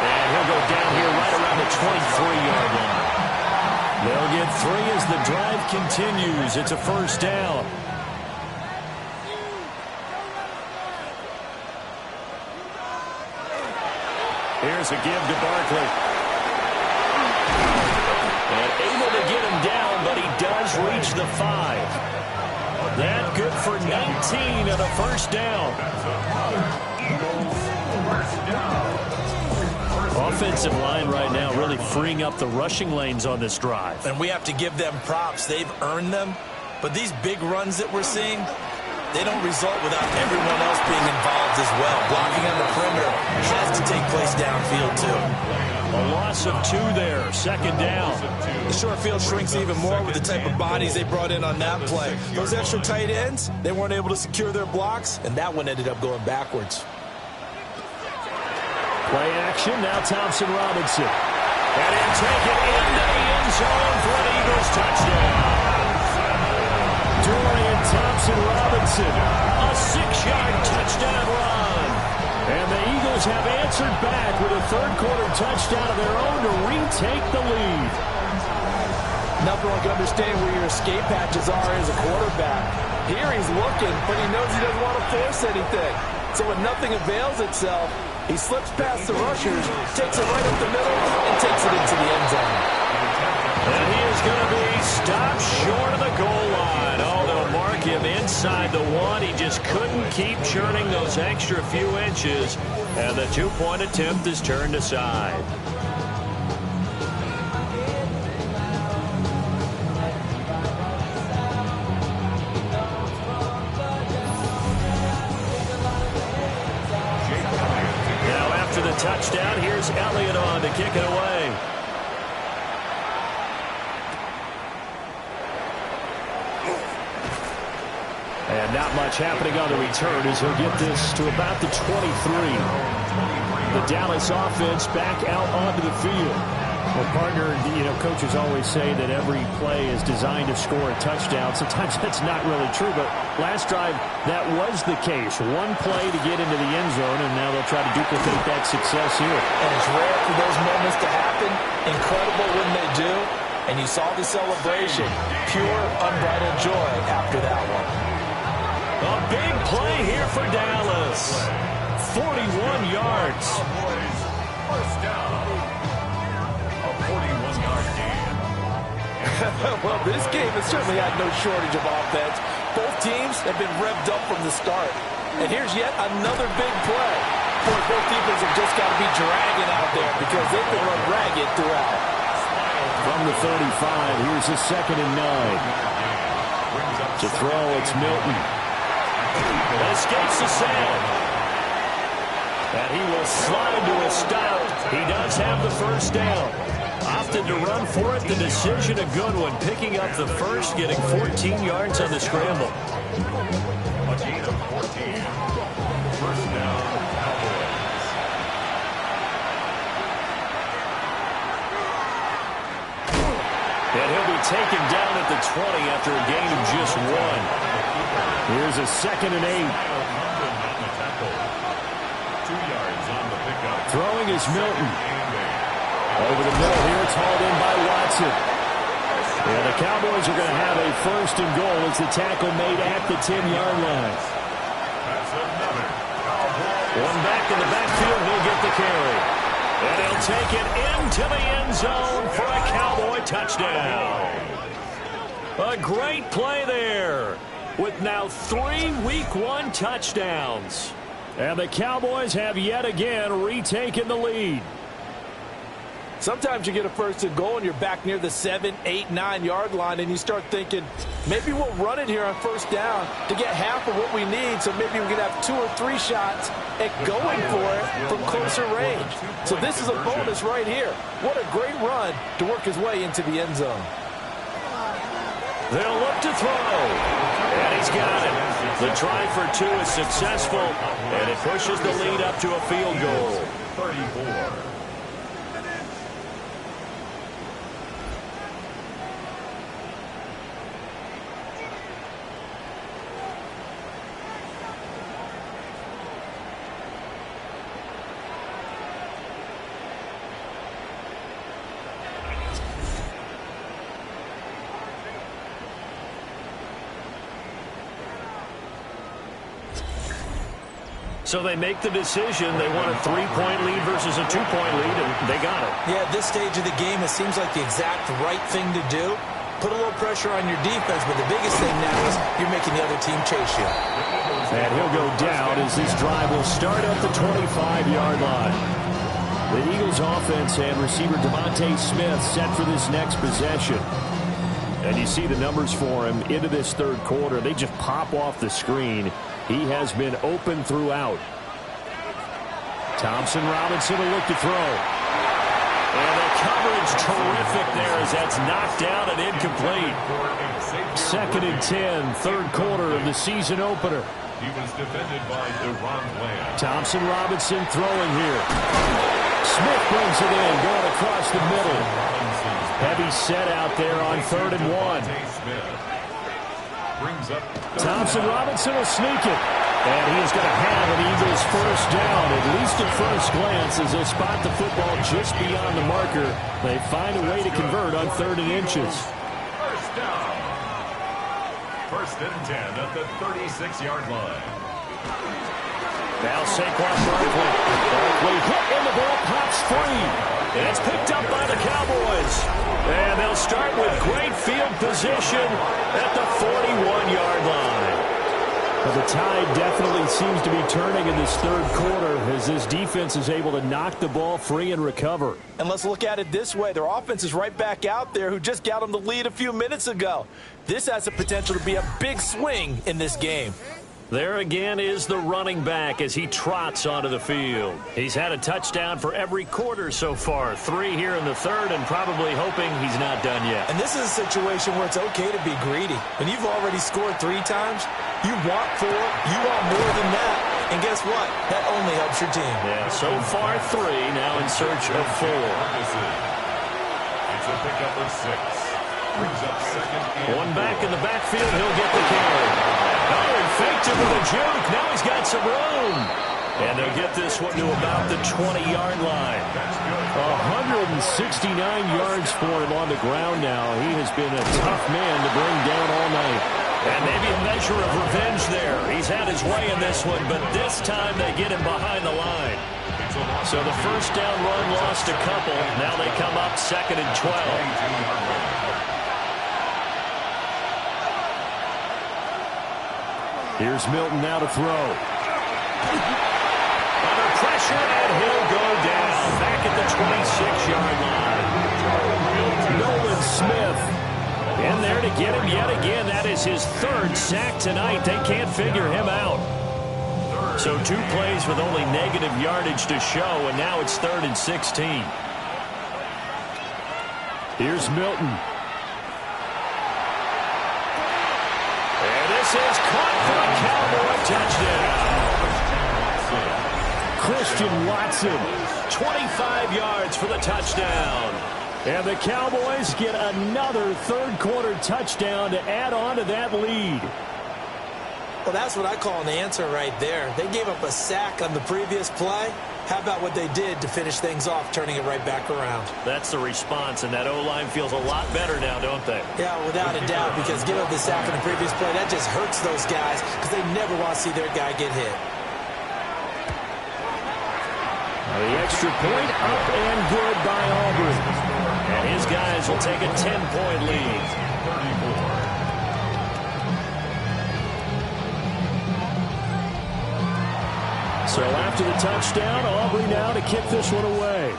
And he'll go down here right around the 23-yard line. They'll get 3 as the drive continues. It's a first down. Here's a give to Barkley. And able to get him down, but he does reach the 5. That good for 19 and a first down. Offensive line right now really freeing up the rushing lanes on this drive. And we have to give them props. They've earned them. But these big runs that we're seeing, they don't result without everyone else being involved as well. Blocking on the perimeter has to take place downfield, too. A loss of 2 there. 2nd down. The short field shrinks even more with the type of bodies they brought in on that play. Those extra tight ends, they weren't able to secure their blocks, and that one ended up going backwards. Play action. Now Thompson Robinson. And he'll take it into the end zone for an Eagles touchdown. Dorian Thompson-Robinson, A 6-yard touchdown run. and the Eagles have answered back with a third-quarter touchdown of their own to retake the lead. Nothing like understanding where your escape hatches are as a quarterback. Here he's looking, but he knows he doesn't want to force anything. So when nothing avails itself, he slips past the rushers, takes it right up the middle, and takes it into the end zone. And he is going to be stopped short of the goal line. Oh, they'll mark him inside the 1. He just couldn't keep churning those extra few inches. And the 2-point attempt is turned aside. Now after the touchdown, here's Elliott on to kick it away. And not much happening on the return as he'll get this to about the 23. The Dallas offense back out onto the field. Well, partner, coaches always say that every play is designed to score a touchdown. Sometimes that's not really true, but last drive, that was the case. One play to get into the end zone, and now they'll try to duplicate that success here. And it's rare for those moments to happen. Incredible when they do. And you saw the celebration. Pure, unbridled joy after that one. A big play here for Dallas. 41 yards. First down. A 41-yard gain. Well, this game has certainly had no shortage of offense. Both teams have been revved up from the start. And here's yet another big play. Boy, both defenses have just got to be dragging out there because they've been run ragged throughout. From the 35, here's a 2nd and 9. To throw, it's Milton. Escapes the sail. And he will slide to a stop. He does have the first down. Opted to run for it. The decision a good one. Picking up the first, getting 14 yards on the scramble. A gain of 14. First down, Cowboys. And he'll be taken down at the 20 after a gain of just 1. Here's a 2nd and 8. 2 yards on the pickup. Throwing is Milton. Over the middle here, it's hauled in by Watson. And the Cowboys are going to have a 1st and goal as the tackle made at the 10-yard line. That's another Cowboys. One back in the backfield, he'll get the carry. And he'll take it into the end zone for a Cowboy touchdown. A great play there. with now 3 Week 1 touchdowns. And the Cowboys have yet again retaken the lead. Sometimes you get a first and goal and you're back near the 7, 8, 9-yard line and you start thinking, maybe we'll run it here on first down to get half of what we need, so maybe we can have 2 or 3 shots at going for it from closer range. So this is a bonus right here. What a great run to work his way into the end zone. They'll look to throw. And he's got it. The try for 2 is successful, and it pushes the lead up to a field goal. 34. So they make the decision. They want a 3-point lead versus a 2-point lead, and they got it. Yeah, at this stage of the game, it seems like the exact right thing to do. Put a little pressure on your defense, but the biggest thing now is you're making the other team chase you. And he'll go down as this drive will start at the 25-yard line. The Eagles offense and receiver Devontae Smith set for this next possession. And you see the numbers for him into this third quarter. They just pop off the screen. He has been open throughout. Thompson Robinson will look to throw. And the coverage terrific there as that's knocked down and incomplete. 2nd and 10, third quarter of the season opener. He was defended by Deron Bland. Thompson Robinson throwing here. Smith brings it in, going across the middle. Heavy set out there on 3rd and 1. Thompson Robinson will sneak it. And he's going to have an Eagles first down, at least at first glance, as they spot the football just beyond the marker. They find a way to convert on 3rd and inches. First down. 1st and 10 at the 36-yard line. Now Saquon Barkley. Barkley hit in the ball, pops free. And it's picked up by the Cowboys. And they'll start with great field position at the 41-yard line. Well, the tide definitely seems to be turning in this third quarter as this defense is able to knock the ball free and recover. And let's look at it this way. Their offense is right back out there who just got them the lead a few minutes ago. This has the potential to be a big swing in this game. There again is the running back as he trots onto the field. He's had a touchdown for every quarter so far. 3 here in the third, and probably hoping he's not done yet. And this is a situation where it's okay to be greedy. When you've already scored 3 times, you want 4, you want more than that. And guess what? That only helps your team. Yeah, so far 3, now in search of 4. It's a pickup of 6. Brings up 2nd and 1 back in the backfield, he'll get the carry. Oh, he faked it with a juke. Now he's got some room. And they'll get this one to about the 20-yard line. 169 yards for him on the ground now. He has been a tough man to bring down all night. And maybe a measure of revenge there. He's had his way in this one, but this time they get him behind the line. So the first down run lost a couple. Now they come up 2nd and 12. Here's Milton now to throw. Under pressure, and he'll go down. Back at the 26-yard line. Nolan Smith in there to get him yet again. That is his 3rd sack tonight. They can't figure him out. So 2 plays with only negative yardage to show, and now it's 3rd and 16. Here's Milton. This is caught for a Cowboy touchdown. Christian Watson. 25 yards for the touchdown. And the Cowboys get another third quarter touchdown to add on to that lead. Well, that's what I call an answer right there. They gave up a sack on the previous play. How about what they did to finish things off, turning it right back around? That's the response, and that O-line feels a lot better now, don't they? Yeah, without a doubt, because giving up the sack on the previous play, that just hurts those guys because they never want to see their guy get hit. The extra point up and good by Auburn. And his guys will take a 10-point lead. 34. So after the touchdown, Aubrey now to kick this one away.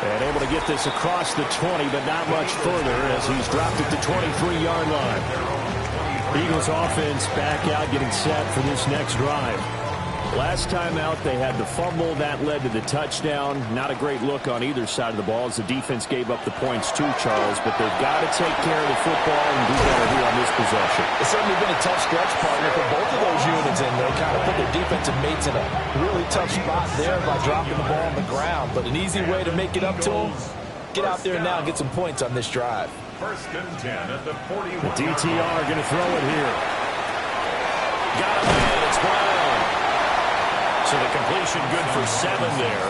And able to get this across the 20, but not much further as he's dropped it to 23-yard line. Eagles offense back out, getting set for this next drive. Last time out, they had the fumble. That led to the touchdown. Not a great look on either side of the ball as the defense gave up the points too, Charles. But they've got to take care of the football and do better here on this possession. It's certainly been a tough stretch, partner, for both of those units, and they kind of put their defensive mates in a really tough spot there by dropping the ball on the ground. But an easy way to make it up to them, get out there now and get some points on this drive. First and 10 at the 41. The DTR going to throw it here. Got him in. It's Brown. So the completion good for 7 there.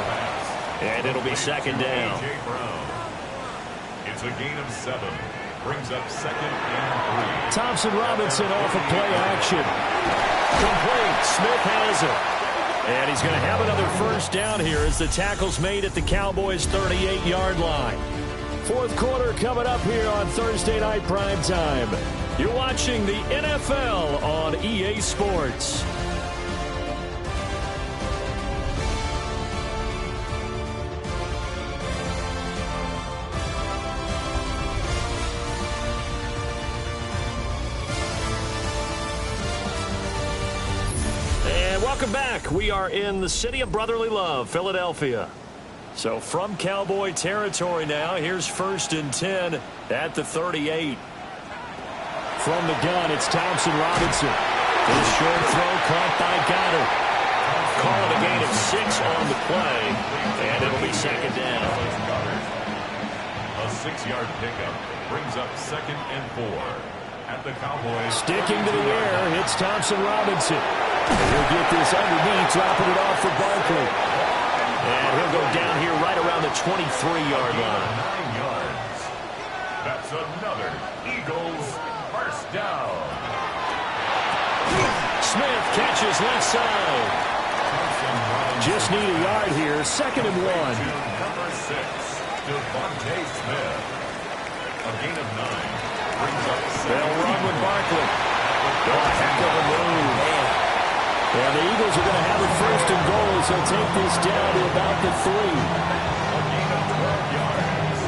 And it'll be second down. It's a gain of 7. Brings up second and 3. Thompson Robinson off of play action. Complete. Smith has it. And he's going to have another first down here as the tackle's made at the Cowboys' 38-yard line. Fourth quarter coming up here on Thursday Night Primetime. You're watching the NFL on EA Sports. Welcome back. We are in the city of brotherly love, Philadelphia. So from Cowboy territory now, here's first and 10 at the 38. From the gun, it's Thompson Robinson. His short throw caught by Goddard. Call it a gain of 6 on the play, and it'll be second down. A 6-yard pickup brings up second and 4 at the Cowboys. Sticking to the air, it's Thompson Robinson. And he'll get this underneath, dropping it off for Barkley. And he'll go down here right around the 23-yard line. 9 yards. That's another Eagles first down. Smith catches left side. Just need a yard here, second and 1. Number 6, Devontae Smith. A gain of 9. Brings up They'll run with Barkley. Oh, a heck of a move. And the Eagles are going to have it first and goal, so take this down to about the 3. a gain of 12 yards.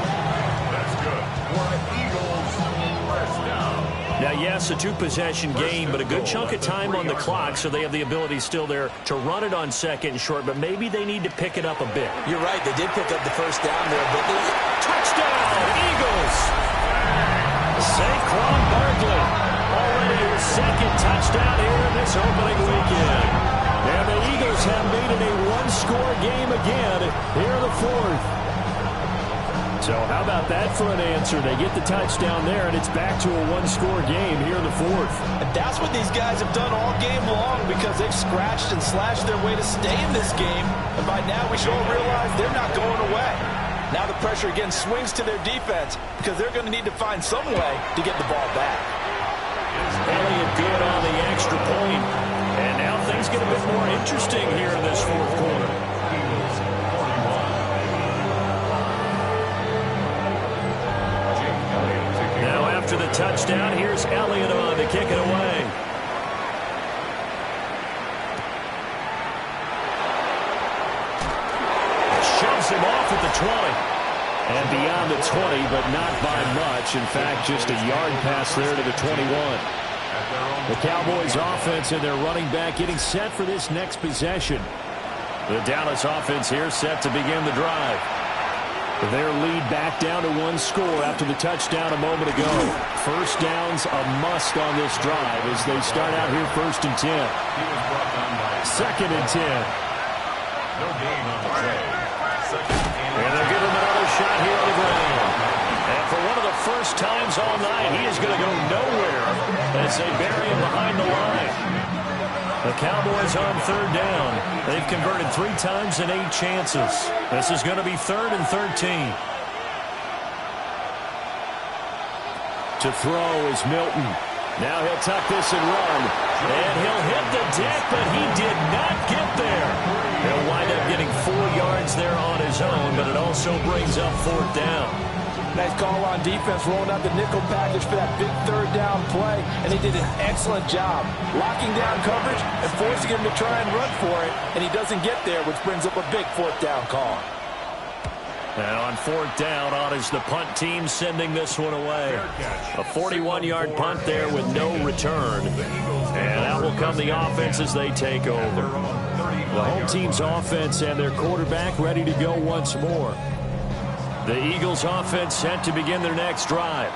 That's good for the Eagles first down. Now, yes, a 2-possession game, but a good chunk of time on the clock, so they have the ability still there to run it on second and short, but maybe they need to pick it up a bit. You're right. They did pick up the first down there, but Touchdown, Eagles! Saquon Barkley. Already his second touchdown here in this opening weekend. And the Eagles have made it a one-score game again here in the fourth. So how about that for an answer? They get the touchdown there, and it's back to a one-score game here in the fourth. And that's what these guys have done all game long because they've scratched and slashed their way to stay in this game. And by now we should all realize they're not going away. Now the pressure again swings to their defense because they're going to need to find some way to get the ball back. Elliott good on the extra point. And now things get a bit more interesting here in this fourth quarter. Now after the touchdown, here's Elliott on to kick it away. Shoves him off at the 20. And beyond the 20, but not by much. In fact, just a yard pass there to the 21. The Cowboys offense and their running back getting set for this next possession. The Dallas offense here set to begin the drive. Their lead back down to one score after the touchdown a moment ago. First down's a must on this drive as they start out here first and 10. Second and 10. No gain on the play. And they'll give him another shot here on the ground. And for one of the first times all night, he is going to go nowhere as they bury him behind the line. The Cowboys on third down. They've converted 3 times in 8 chances. This is going to be 3rd and 13. To throw is Milton. Now he'll tuck this and run. And he'll hit the deck, but he did not get there. He'll wind up getting 4 yards there on his own, but it also brings up 4th down. Nice call on defense, rolling out the nickel package for that big third down play, and he did an excellent job locking down coverage and forcing him to try and run for it, and he doesn't get there, which brings up a big fourth down call. And on fourth down, on is the punt team sending this one away. A 41-yard punt there with no return. And out will come the offense as they take over. The home team's offense and their quarterback ready to go once more. The Eagles offense set to begin their next drive.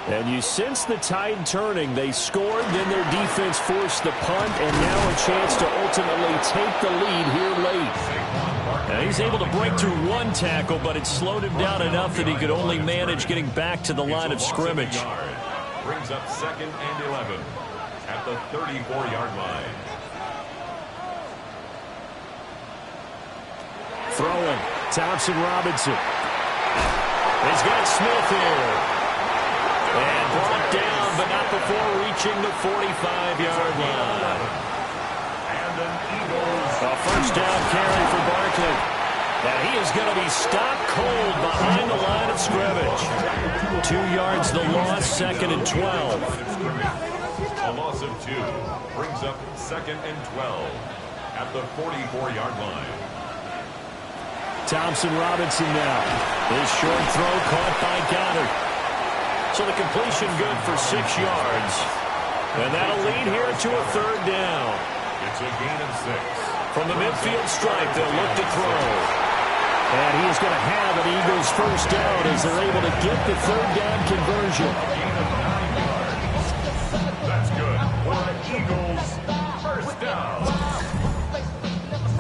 And you sense the tide turning. They scored, then their defense forced the punt, and now a chance to ultimately take the lead here late. Now he's able to break through one tackle, but it slowed him down enough that he could only manage getting back to the line of scrimmage. Brings up 2nd and 11 at the 34-yard line. Throwing, Thompson Robinson. He's got Smith here. And brought down, but not before reaching the 45-yard line. A first down carry for Barkley. And he is going to be stopped cold behind the line of scrimmage. 2 yards the loss, 2nd and 12. A loss of 2 brings up 2nd and 12 at the 44-yard line. Thompson Robinson now. His short throw caught by Goddard. So the completion good for 6 yards. And that'll lead here to a third down. It's a gain of 6. From the midfield stripe, they'll look to throw. And he is going to have an Eagles first down as they're able to get the third down conversion. That's good for the Eagles first down.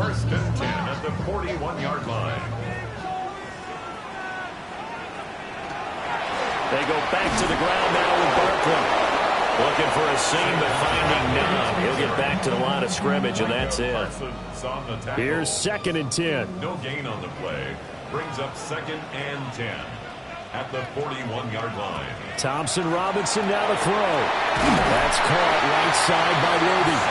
1st and 10 at the 41-yard line. They go back to the ground now with Barkley. Looking for a seam, but finding none. He'll get back to the line of scrimmage, and that's it. Here's 2nd and 10. No gain on the play. Brings up 2nd and 10 at the 41-yard line. Thompson Robinson now to throw. That's caught right side by Worthy.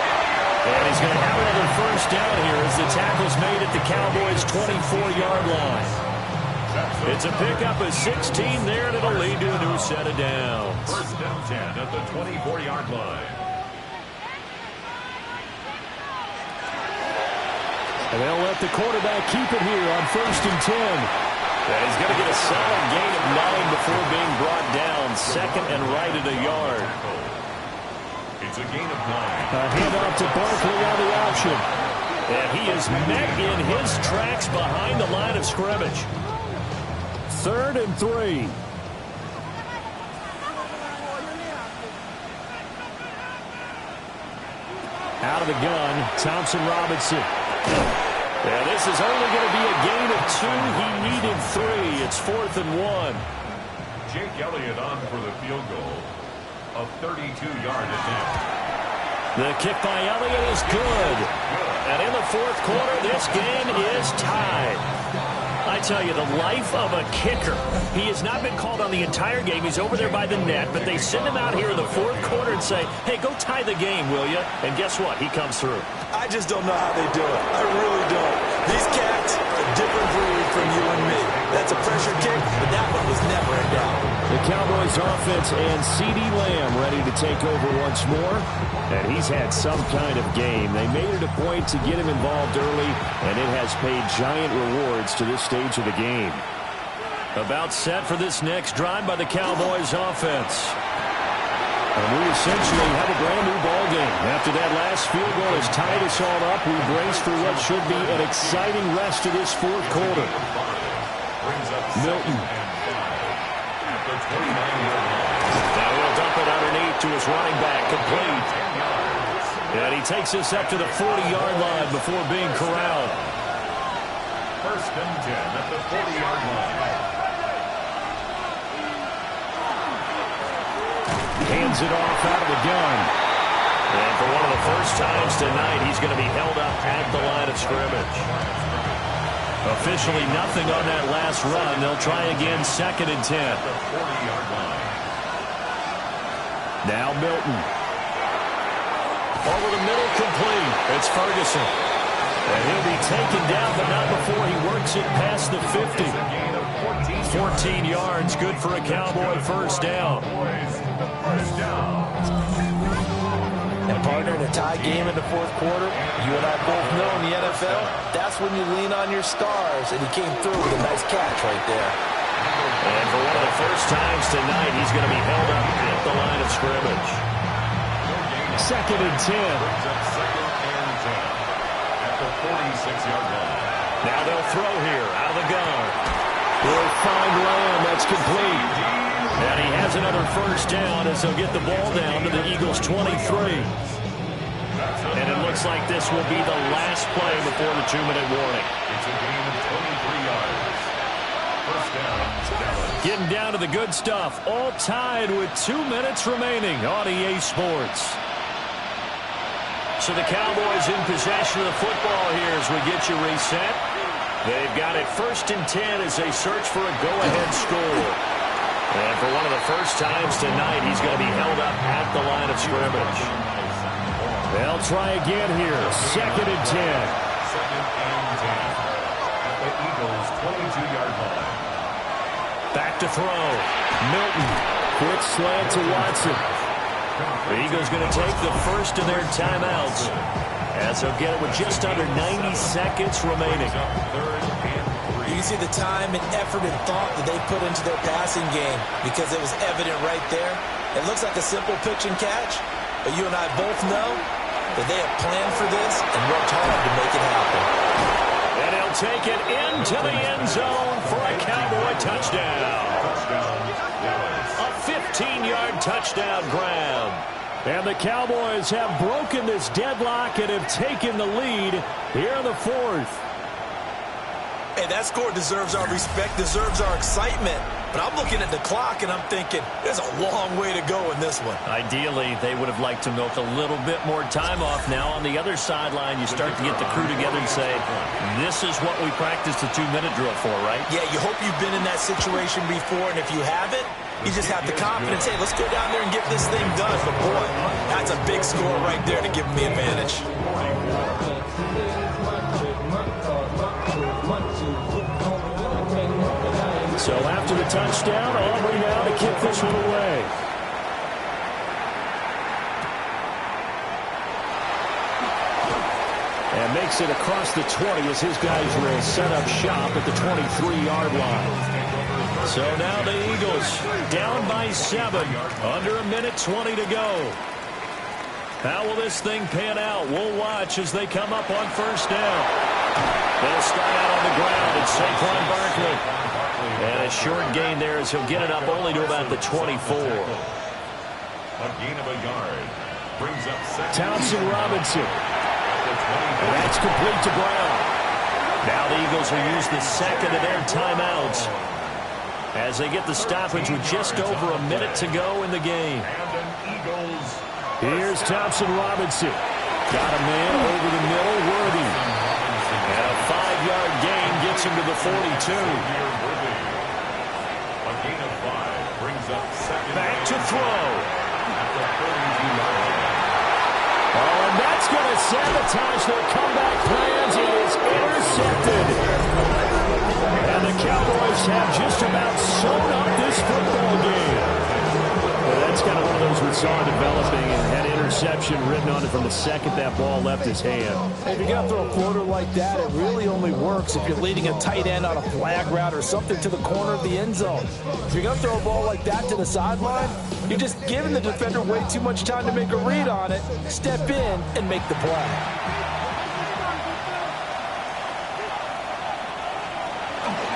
And he's going to have another first down here as the tackle's made at the Cowboys' 24-yard line. It's a pickup of 16 there, and it'll lead to a new set of downs. 1st and 10 at the 24-yard line. And they'll let the quarterback keep it here on 1st and 10. And he's going to get a solid gain of 9 before being brought down. 2nd and right at a yard. It's a gain of 9. A handoff to Barkley on the option. And he is met in his tracks behind the line of scrimmage. 3rd and 3. Out of the gun, Thompson Robinson. Yeah, this is only going to be a gain of 2. He needed 3. It's 4th and 1. Jake Elliott on for the field goal. A 32-yard attempt. The kick by Elliott is good. And in the 4th quarter, this game is tied. I tell you, the life of a kicker. He has not been called on the entire game. He's over there by the net, but they send him out here in the 4th quarter and say, hey, go tie the game, will you? And guess what? He comes through. I just don't know how they do it. I really don't. These cats are a different breed from you and me. That's a pressure kick, but that one was never in doubt. The Cowboys offense and CeeDee Lamb ready to take over once more. And he's had some kind of game. They made it a point to get him involved early, and it has paid giant rewards to this stage of the game. About set for this next drive by the Cowboys offense. And we essentially have a brand new ball game. After that last field goal has tied us all up, we brace for what should be an exciting rest of this 4th quarter. Milton. Now he'll dump it underneath to his running back, complete. And he takes us up to the 40-yard line before being corralled. 1st and 10 at the 40-yard line. Hands it off out of the gun. And for one of the first times tonight, he's going to be held up at the line of scrimmage. Officially nothing on that last run. They'll try again, 2nd and 10. The 40-yard line. Now Milton. Over the middle, complete. It's Ferguson. And he'll be taken down, but not before he works it past the 50. 14 yards, good for a Cowboy first down. And partner, in a tie game in the fourth quarter, you and I both know in the NFL, that's when you lean on your stars, and he came through with a nice catch right there. And for one of the first times tonight, he's going to be held up at the line of scrimmage. 2nd and 10. At the 46-yard line. Now they'll throw here out of the gun. He'll find Lamb. That's complete. And he has another first down as they'll get the ball down to the Eagles' 23. And it looks like this will be the last play before the 2-minute warning. It's a gain of 23 yards. First down, Dallas. Getting down to the good stuff. All tied with 2 minutes remaining on EA Sports. So the Cowboys in possession of the football here as we get you reset. They've got it 1st and 10 as they search for a go-ahead score. And for one of the first times tonight, he's going to be held up at the line of scrimmage. They'll try again here. 2nd and 10. 2nd and 10. At the Eagles' 22-yard line. Back to throw. Milton. Quick slant to Watson. The Eagles going to take the first of their timeouts as they'll get it with just under 90 seconds remaining. You can see the time and effort and thought that they put into their passing game because it was evident right there. It looks like a simple pitch and catch, but you and I both know that they have planned for this and worked hard to make it happen. And he'll take it into the end zone for a Cowboy touchdown. A 15-yard touchdown grab. And the Cowboys have broken this deadlock and have taken the lead here in the 4th. Hey, that score deserves our respect, deserves our excitement. But I'm looking at the clock and I'm thinking, there's a long way to go in this one. Ideally, they would have liked to milk a little bit more time off. Now on the other sideline, you start to get the crew together and say, this is what we practiced the 2-minute drill for, right? Yeah, you hope you've been in that situation before, and if you haven't, you just have the confidence, hey, let's go down there and get this thing done. But boy, that's a big score right there to give them the advantage. So after the touchdown, Aubrey now to kick this one away. And makes it across the 20 as his guys will set up shop at the 23-yard line. So now the Eagles down by 7, under a minute 20 to go. How will this thing pan out? We'll watch as they come up on first down. They'll start out on the ground. It's Saquon Barkley. And a short gain there as he'll get it up only to about the 24. A gain of a yard. Brings up second. Townsend Robinson. And that's complete to Brown. Now the Eagles will use the second of their timeouts as they get the stoppage with just over a minute to go in the game. Here's Thompson Robinson. Got a man over the middle, Worthy. And a 5-yard gain gets him to the 42. A gain of 5 brings up second. Back to throw. At the 32-yard line. Oh, and that's going to sabotage their comeback plans. It is intercepted. And the Cowboys have just about sewn up this football game. Well, that's kind of one of those we saw developing and had interception written on it from the second that ball left his hand. If you're going to throw a floater like that, it really only works if you're leading a tight end on a flag route or something to the corner of the end zone. If you're going to throw a ball like that to the sideline, you're just giving the defender way too much time to make a read on it, step in, and make the play.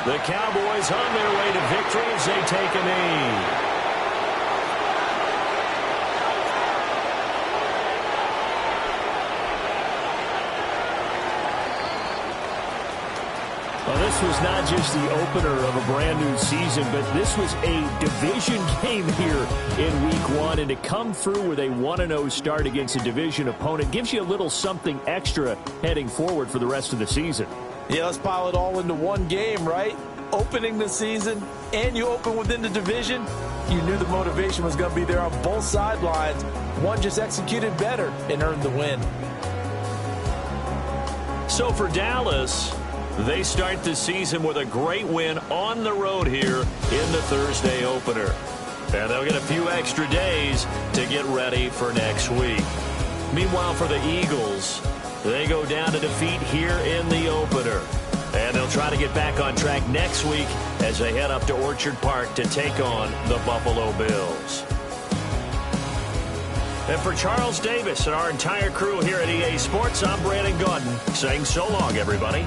The Cowboys on their way to victory as they take a knee. Well, this was not just the opener of a brand new season, but this was a division game here in week 1. And to come through with a 1-0 start against a division opponent gives you a little something extra heading forward for the rest of the season. Yeah, let's pile it all into one game, right? Opening the season, and you open within the division. You knew the motivation was going to be there on both sidelines. One just executed better and earned the win. So for Dallas, they start the season with a great win on the road here in the Thursday opener. And they'll get a few extra days to get ready for next week. Meanwhile, for the Eagles, they go down to defeat here in the opener. And they'll try to get back on track next week as they head up to Orchard Park to take on the Buffalo Bills. And for Charles Davis and our entire crew here at EA Sports, I'm Brandon Gaudin saying so long, everybody.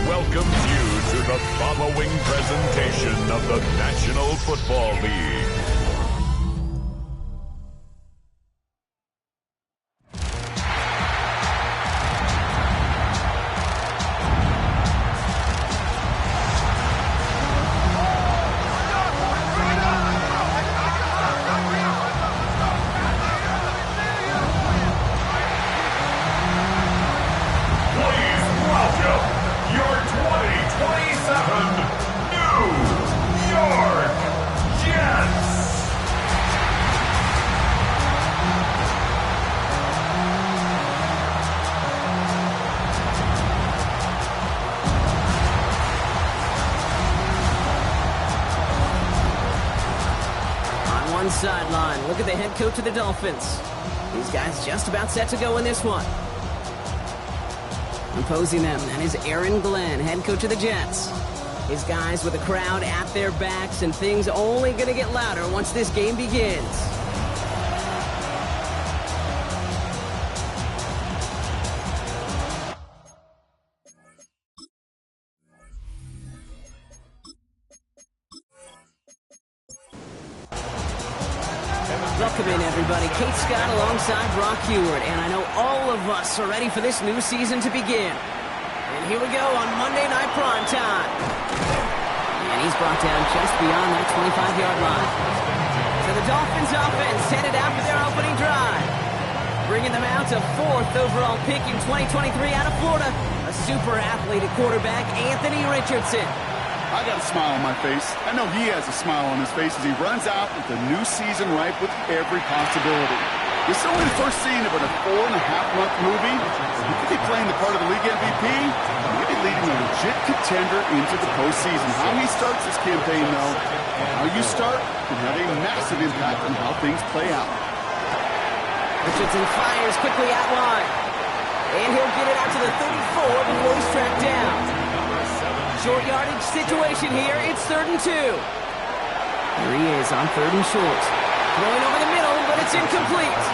Welcomes you to the following presentation of the National Football League. Sideline. Look at the head coach of the Dolphins. These guys just about set to go in this one. Imposing them, that is Aaron Glenn, head coach of the Jets. His guys with the crowd at their backs, and things only going to get louder once this game begins. Welcome in, everybody. Kate Scott alongside Brock Heward, and I know all of us are ready for this new season to begin. And here we go on Monday Night Prime Time. And he's brought down just beyond that 25-yard line. So the Dolphins offense headed out for their opening drive. Bringing them out to 4th overall pick in 2023 out of Florida, a super athlete at quarterback, Anthony Richardson. I got a smile on my face. I know he has a smile on his face as he runs out with the new season ripe with every possibility. This is only the first scene of a 4.5-month movie. He could be playing the part of the league MVP. He could be leading a legit contender into the postseason. How he starts this campaign, though, and how you start can have a massive impact on how things play out. Richardson fires quickly out wide. And he'll get it out to the 34 before he's tracked down. Short yardage situation here. It's 3rd and 2. Here he is on 3rd and short. Throwing over the middle, but it's incomplete.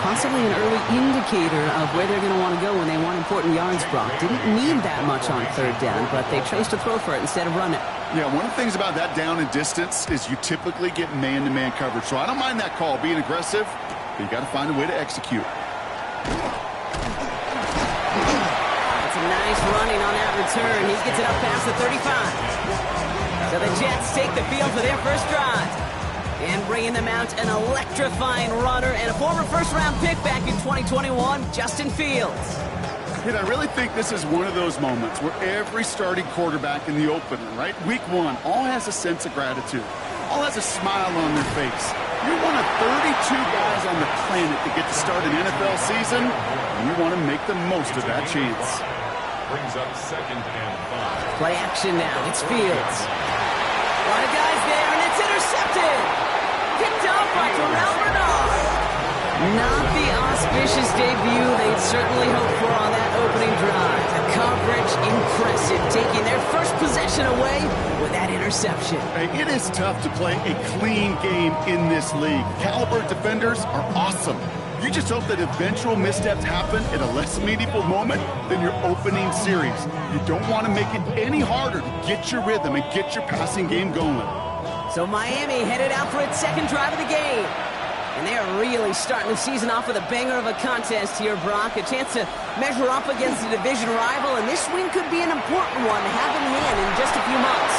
Possibly an early indicator of where they're going to want to go when they want important yards, Brock. Didn't need that much on 3rd down, but they chose to throw for it instead of run it. Yeah, one of the things about that down and distance is you typically get man-to-man coverage. So I don't mind that call, being aggressive, but you got to find a way to execute. Nice running on that return. He gets it up past the 35. So the Jets take the field for their first drive. And bringing them out an electrifying runner and a former first-round pick back in 2021, Justin Fields. And I really think this is one of those moments where every starting quarterback in the opener, right, week 1, all has a sense of gratitude. All has a smile on their face. You're one of 32 guys on the planet that get to start an NFL season, and you want to make the most of that chance. Brings up 2nd and 5. Play action now. It's Fields. A lot of guys there, and it's intercepted. Picked up by Terrell Bernard. Not the auspicious debut they'd certainly hoped for on that opening drive. The coverage impressive, taking their first possession away with that interception. Hey, it is tough to play a clean game in this league. Caliber defenders are awesome. You just hope that eventual missteps happen at a less meaningful moment than your opening series. You don't want to make it any harder to get your rhythm and get your passing game going. So Miami headed out for its 2nd drive of the game. And they're really starting the season off with a banger of a contest here, Brock. A chance to measure up against a division rival, and this win could be an important one to have in hand in just a few months.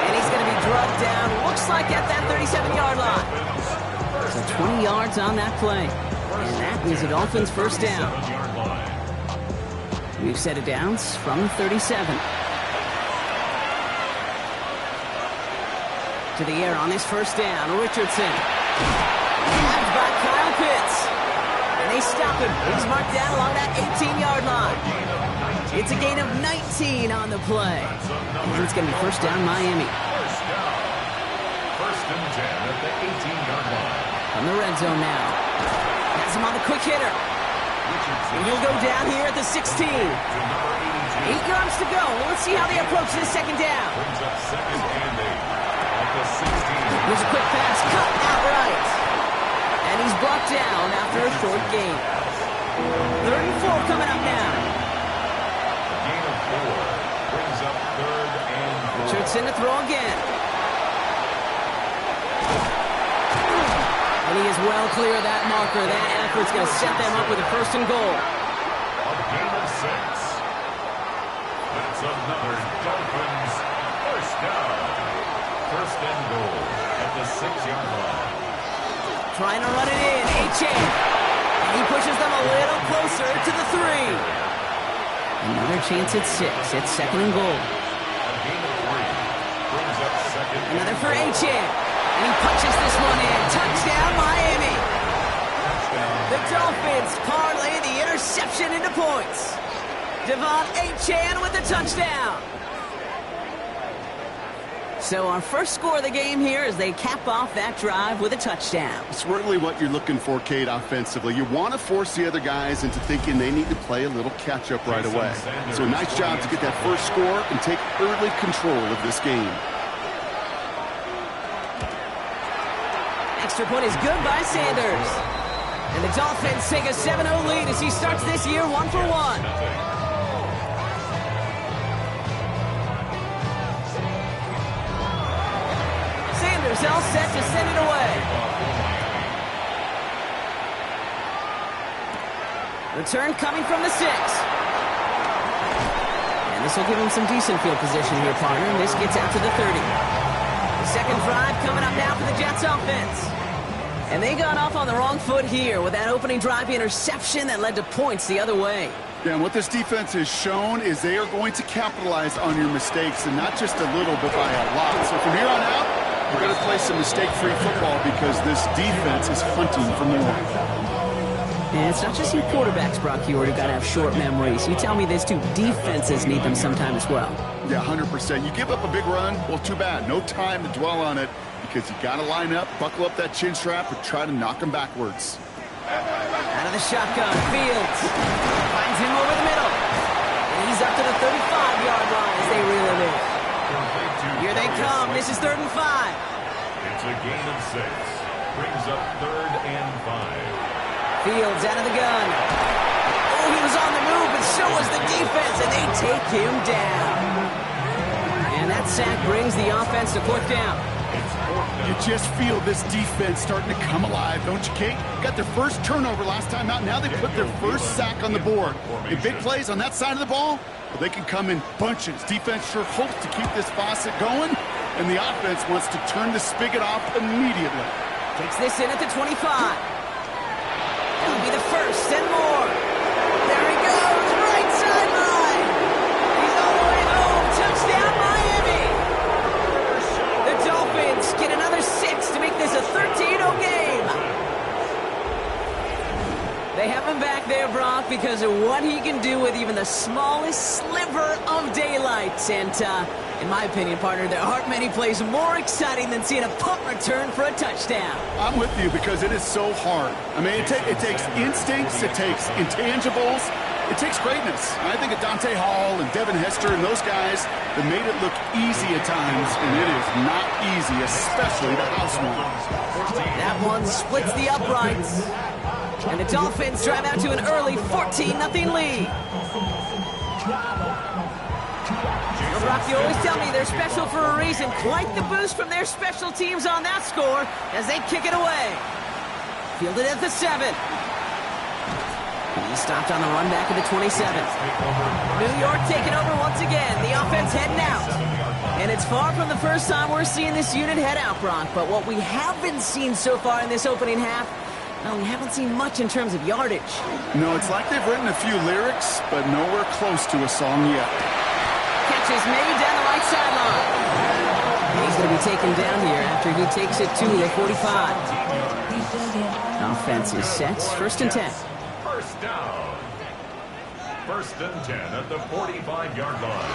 And he's going to be drugged down, looks like at that 37-yard line. So 20 yards on that play. And that is the Dolphins' first down. We've set it down from 37. to the air on this first down. Richardson. Grabbed by Kyle Pitts. And they stop him. He's marked down along that 18-yard line. It's a gain of 19 on the play. And it's going to be first down Miami. First and 10 at the 18-yard line. From the red zone now. Has him on the quick hitter. And he'll go down here at the 16. 8 yards to go. Let's see how they approach this second down. Brings up second and 8 at the 16. Here's a quick pass, cut outright. And he's brought down after a short gain. 3rd and 4 coming up now. Gain of 4 brings up 3rd and 4. Richardson to throw again. And he is well clear of that marker. That effort's going to set them up with a 1st and goal. A gain of 6. That's another Dolphins first down. 1st and goal at the 6-yard line. Trying to run it in. Achane. And he pushes them a little closer to the 3. Another chance at 6. It's 2nd and goal. A gain of 3 brings up second. Another for Achane. And he punches this one in. Touchdown, Miami. The Dolphins parlay the interception into points. Devon Achane with the touchdown. So our first score of the game here as they cap off that drive with a touchdown. It's really what you're looking for, Kate, offensively. You want to force the other guys into thinking they need to play a little catch-up right away. So a nice job to get that first score and take early control of this game. Extra point is good by Sanders. And the Dolphins take a 7-0 lead as he starts this year 1-for-1. Sanders all set to send it away. Return coming from the 6. And this will give him some decent field position here, partner. And this gets out to the 30. The second drive coming up now for the Jets offense. And they got off on the wrong foot here with that opening drive interception that led to points the other way. Yeah, and what this defense has shown is they are going to capitalize on your mistakes, and not just a little, but by a lot. So from here on out, we're going to play some mistake-free football because this defense is hunting for more. And it's not just you quarterbacks, Brock Heward, who got to have short memories. You tell me this too, defenses need them sometime as well. Yeah, 100%. You give up a big run, well, too bad. No time to dwell on it because you got to line up, buckle up that chin strap, and try to knock them backwards. Out of the shotgun, Fields finds him over the middle. And he's up to the 35-yard line as they reel him in. Here they come. This is 3rd and 5. It's a gain of 6. Brings up 3rd and 5. Fields out of the gun. Oh, he was on the move, but so was the defense, and they take him down. And that sack brings the offense to 4th down. You just feel this defense starting to come alive, don't you, Kate? Got their first turnover last time out. Now they put their first sack on the board. The big plays on that side of the ball, well, they can come in bunches. Defense sure hopes to keep this faucet going, and the offense wants to turn the spigot off immediately. Takes this in at the 25. That'll be the first and more. There he goes, right sideline. He's all the way home. Touchdown, Miami. The Dolphins get another 6 to make this a 13-0 game. They have him back there, Brock, because of what he can do with even the smallest sliver of daylight. And in my opinion, partner, there aren't many plays more exciting than seeing a punt return for a touchdown. I'm with you because it is so hard. I mean, it takes instincts, it takes intangibles, it takes greatness. And I think of Dante Hall and Devin Hester and those guys that made it look easy at times, and it is not easy, especially the house one. That one splits the uprights. And the Dolphins drive out to an early 14-0 lead. Well, Brock, you always tell me they're special for a reason. Quite the boost from their special teams on that score as they kick it away. Fielded at the 7. He stopped on the run back at the 27. New York taking over once again. The offense heading out. And it's far from the first time we're seeing this unit head out, Brock. But what we haven't seen so far in this opening half, well, we haven't seen much in terms of yardage. No, it's like they've written a few lyrics, but nowhere close to a song yet. Catch is made down the right sideline. He he's going to be taken down here after he takes it to the 45. Offense is set. 1st and 10. First down. 1st and 10 at the 45-yard line.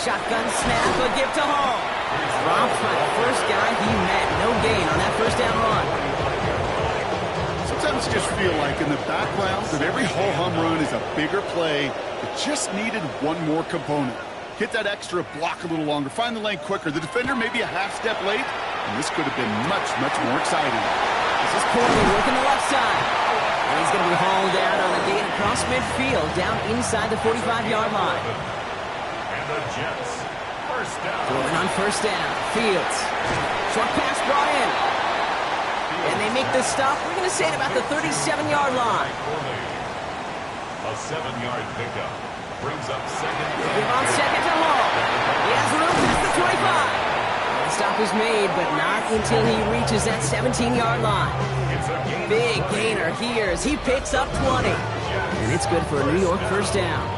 Shotgun snap, a give to Hall. Dropped by the first guy he met. No gain on that 1st down run. Sometimes you just feel like in the background of every ho-hum run is a bigger play that just needed one more component. Hit that extra block a little longer. Find the lane quicker. The defender may be a half step late, and this could have been much, much more exciting. This is Corley working the left side. And he's going to be hauled down on a gain across midfield, down inside the 45-yard line. And the Jets, 1st down. Throwing on 1st down. Fields. Short pass brought in. And they make the stop. We're going to say it about the 37-yard line. A 7-yard pickup. Brings up 2nd. Give on 2nd to Hall. He has room past the 25. The stop is made, but not until he reaches that 17-yard line. Big gainer here as he picks up 20. And it's good for a New York 1st down.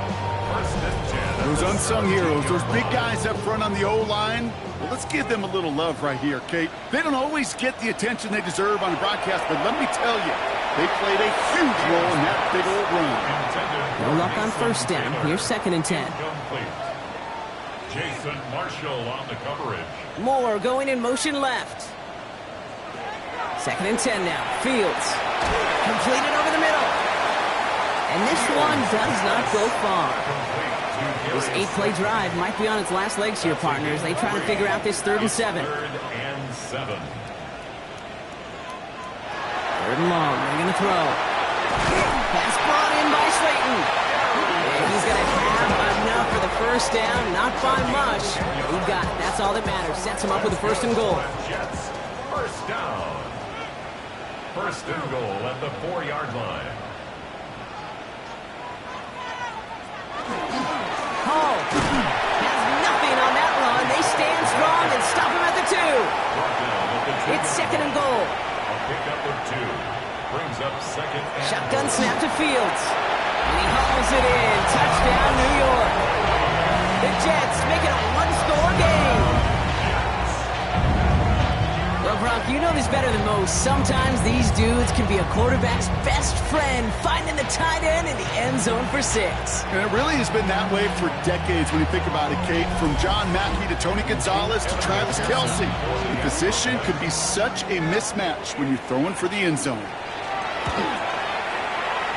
Those unsung heroes, those big guys up front on the O-line, well, let's give them a little love right here, Kate. They don't always get the attention they deserve on a broadcast, but let me tell you, they played a huge role in that big old run. No luck on 1st down. Here's 2nd and 10. Jason Marshall on the coverage. Moore going in motion left. 2nd and 10 now. Fields. Completed over the middle. And this one does not go far. This 8-play drive might be on its last legs here, partners. They try to figure out this 3rd and 7. 3rd and 7. 3rd and long. They're going to throw. Pass brought in by Slayton. And he's going to have enough for the 1st down. Not by much. He got it. That's all that matters. Sets him up with a 1st and goal. Jets, 1st down. 1st and goal at the 4-yard line. Hall has nothing on that run. They stand strong and stop him at the 2. It's 2nd and goal. A pickup of 2. Brings up 2nd and Shotgun snap to Fields. And he hauls it in. Touchdown, New York. The Jets make it a 1-score game. Well, Brock, you know this better than most. Sometimes these dudes can be a quarterback's best friend, finding the tight end in the end zone for 6. And it really has been that way for decades when you think about it, Kate. From John Mackey to Tony Gonzalez to Travis Kelce. The position could be such a mismatch when you're throwing for the end zone.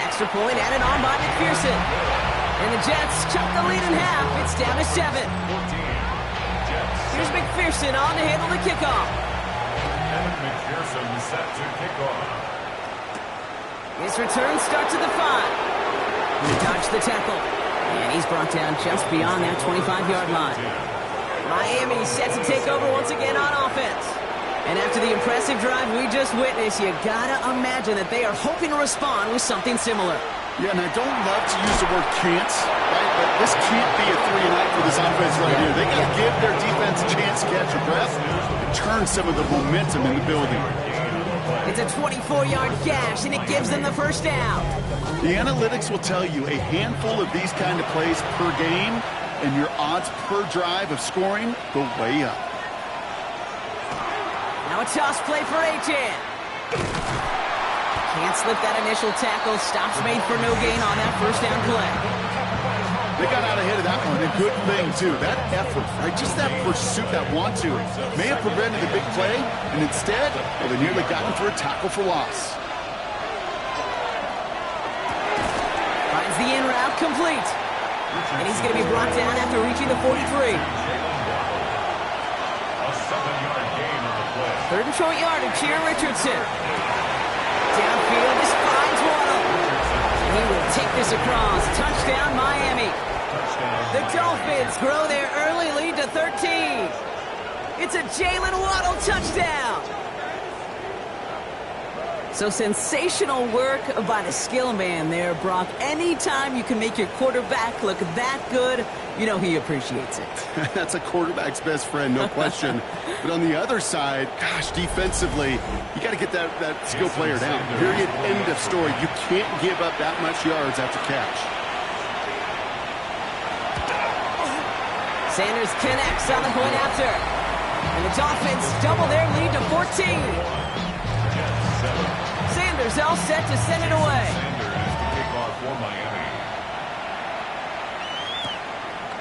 Extra point added on by McPherson. And the Jets chop the lead in half. It's down to 7. Here's McPherson on to handle the kickoff. And McPherson set to kick off. His return starts at the 5. He dodged the tackle. And he's brought down just beyond that 25-yard line. Miami set to take over once again on offense. And after the impressive drive we just witnessed, you gotta imagine that they are hoping to respond with something similar. Yeah, and I don't love to use the word can't, right? But this can't be a 3-and-out for this offense right here. They got to give their defense a chance to catch a breath and turn some of the momentum in the building. It's a 24-yard gash, and it gives them the 1st down. The analytics will tell you a handful of these kind of plays per game, and your odds per drive of scoring go way up. Now a toss play for Achane. Can't slip that initial tackle. Stops made for no gain on that 1st down play. They got out ahead of that one. A good thing, too. That effort, right? Just that pursuit, that want to, may have prevented a big play, and instead, well, they nearly got him for a tackle for loss. Finds the in route complete. And he's going to be brought down after reaching the 43. A 7-yard gain on the play. 3rd and short yardage here, Richardson. Downfield, this finds Waddle. And he will take this across. Touchdown, Miami. The Dolphins grow their early lead to 13. It's a Jalen Waddle touchdown. So sensational work by the skill man there, Brock. Anytime you can make your quarterback look that good, you know he appreciates it. That's a quarterback's best friend, no question. But on the other side, gosh, defensively, you got to get that skill player down. Period, end of story. You can't give up that much yards after catch. Sanders connects on the point after. And the Dolphins double their lead to 14. Sanders all set to send it away.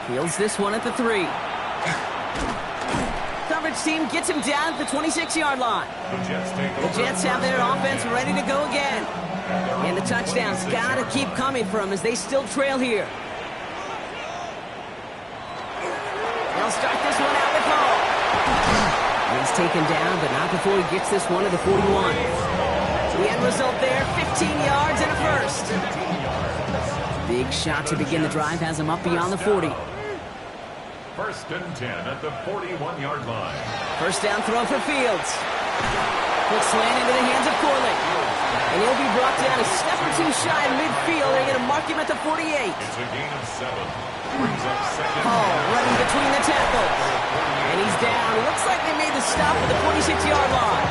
Fields this one at the 3. Coverage team gets him down at the 26-yard line. The Jets have their offense ready to go again. And the touchdowns got to keep coming for them as they still trail here. They'll start this one out with Hall. He's taken down, but not before he gets this one to the 41. The end result there, 15 yards and a first. Big shot to begin the drive has him up beyond the 40. First and 10 at the 41-yard line. First down throw for Fields. Quick slant into the hands of Corley. And he'll be brought down a step or two shy of midfield. They're going to mark him at the 48. It's a gain of 7. Brings up second. Hall running between the tackles. And he's down. Looks like they made the stop at the 46-yard line.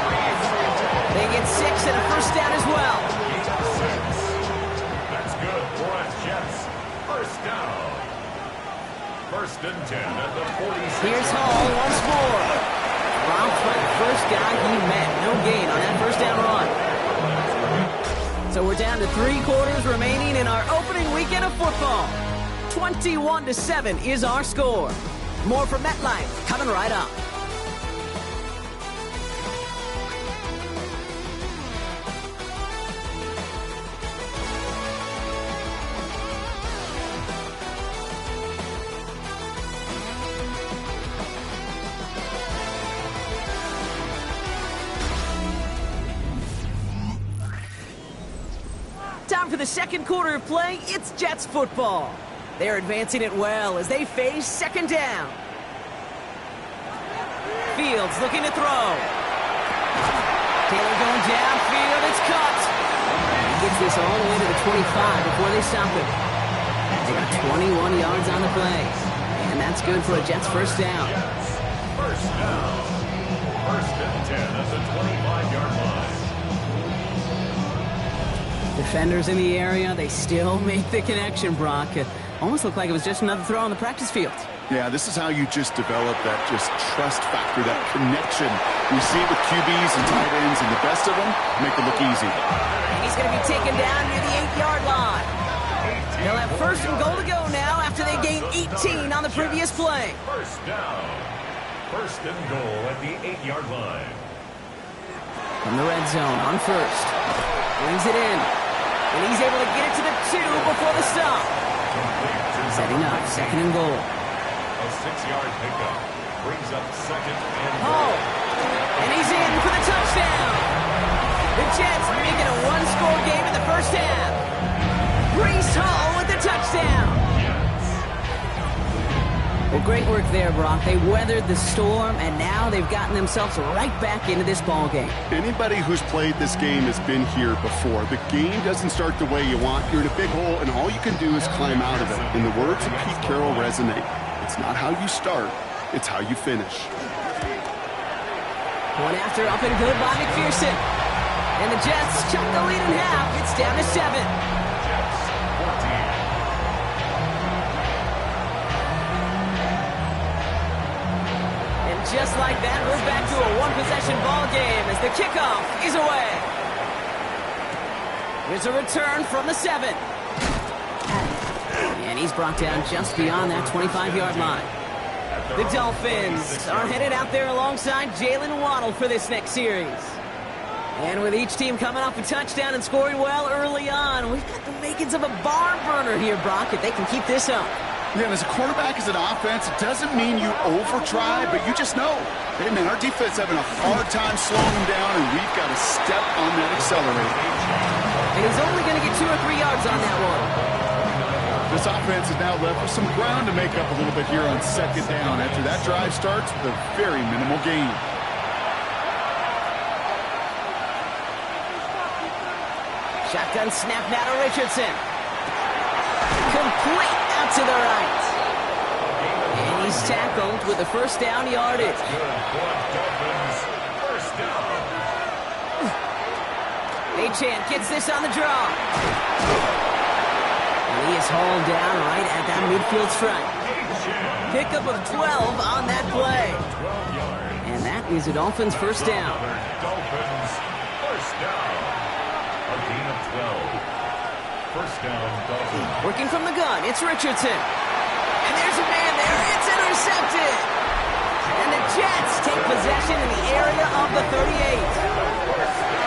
They get 6 and a first down as well. That's good for a Jets. First down. First and 10 at the 46. Here's Hall once more. Dropped by the first guy he met. No gain on that first down run. So we're down to 3 quarters remaining in our opening weekend of football. 21-7 is our score. More from MetLife coming right up. Time for the second quarter of play. It's Jets football. They're advancing it well as they face second down. Fields looking to throw. Taylor going downfield. It's caught. He gets this all the way to the 25 before they stop him. They got 21 yards on the play. And that's good for a Jets first down. First down. First and 10 at the 25-yard line. Defenders in the area, they still make the connection, Brock. It almost looked like it was just another throw on the practice field. Yeah, this is how you just develop that just trust factor, that connection. You see it with QBs and tight ends, and the best of them make it look easy. And he's going to be taken down near the 8-yard line. They'll have first and goal to go now after they gain 18 on the previous play. First down. First and goal at the 8-yard line. From the red zone on first. Brings it in. And he's able to get it to the 2 before the stop. Setting up, second and goal. A 6-yard pickup. Brings up second and goal. Oh, and he's in for the touchdown. The Jets make it a one-score game in the first half. Breece Hall with the touchdown. Well, great work there, Brock. They weathered the storm, and now they've gotten themselves right back into this ball game. Anybody who's played this game has been here before. The game doesn't start the way you want. You're in a big hole, and all you can do is climb out of it. And the words of Pete Carroll resonate. It's not how you start, it's how you finish. One after up and good by McPherson. And the Jets chuck the lead in half. It's down to 7. Just like that, we're back to a one-possession ball game as the kickoff is away. Here's a return from the 7. And he's brought down just beyond that 25-yard line. The Dolphins are headed out there alongside Jalen Waddle for this next series. And with each team coming off a touchdown and scoring well early on, we've got the makings of a barn burner here, Brock, if they can keep this up. Yeah, and as a quarterback, as an offense, it doesn't mean you over-try, but you just know, hey, man, our defense having a hard time slowing them down, and we've got to step on that accelerator. And he's only going to get 2 or 3 yards on that one. This offense is now left with some ground to make up a little bit here on second down after that drive starts with a very minimal gain. Shotgun snap now to Richardson. Complete out to the right. And he's tackled with the first down yardage. Achane gets this on the draw. And he is hauled down right at that midfield stripe. Pickup of 12 on that play. And is a Dolphins first down. Dolphins first down. A gain of 12. First down, Dolphins. Working from the gun, it's Richardson. And there's a man there. It's intercepted. And the Jets take possession in the area of the 38.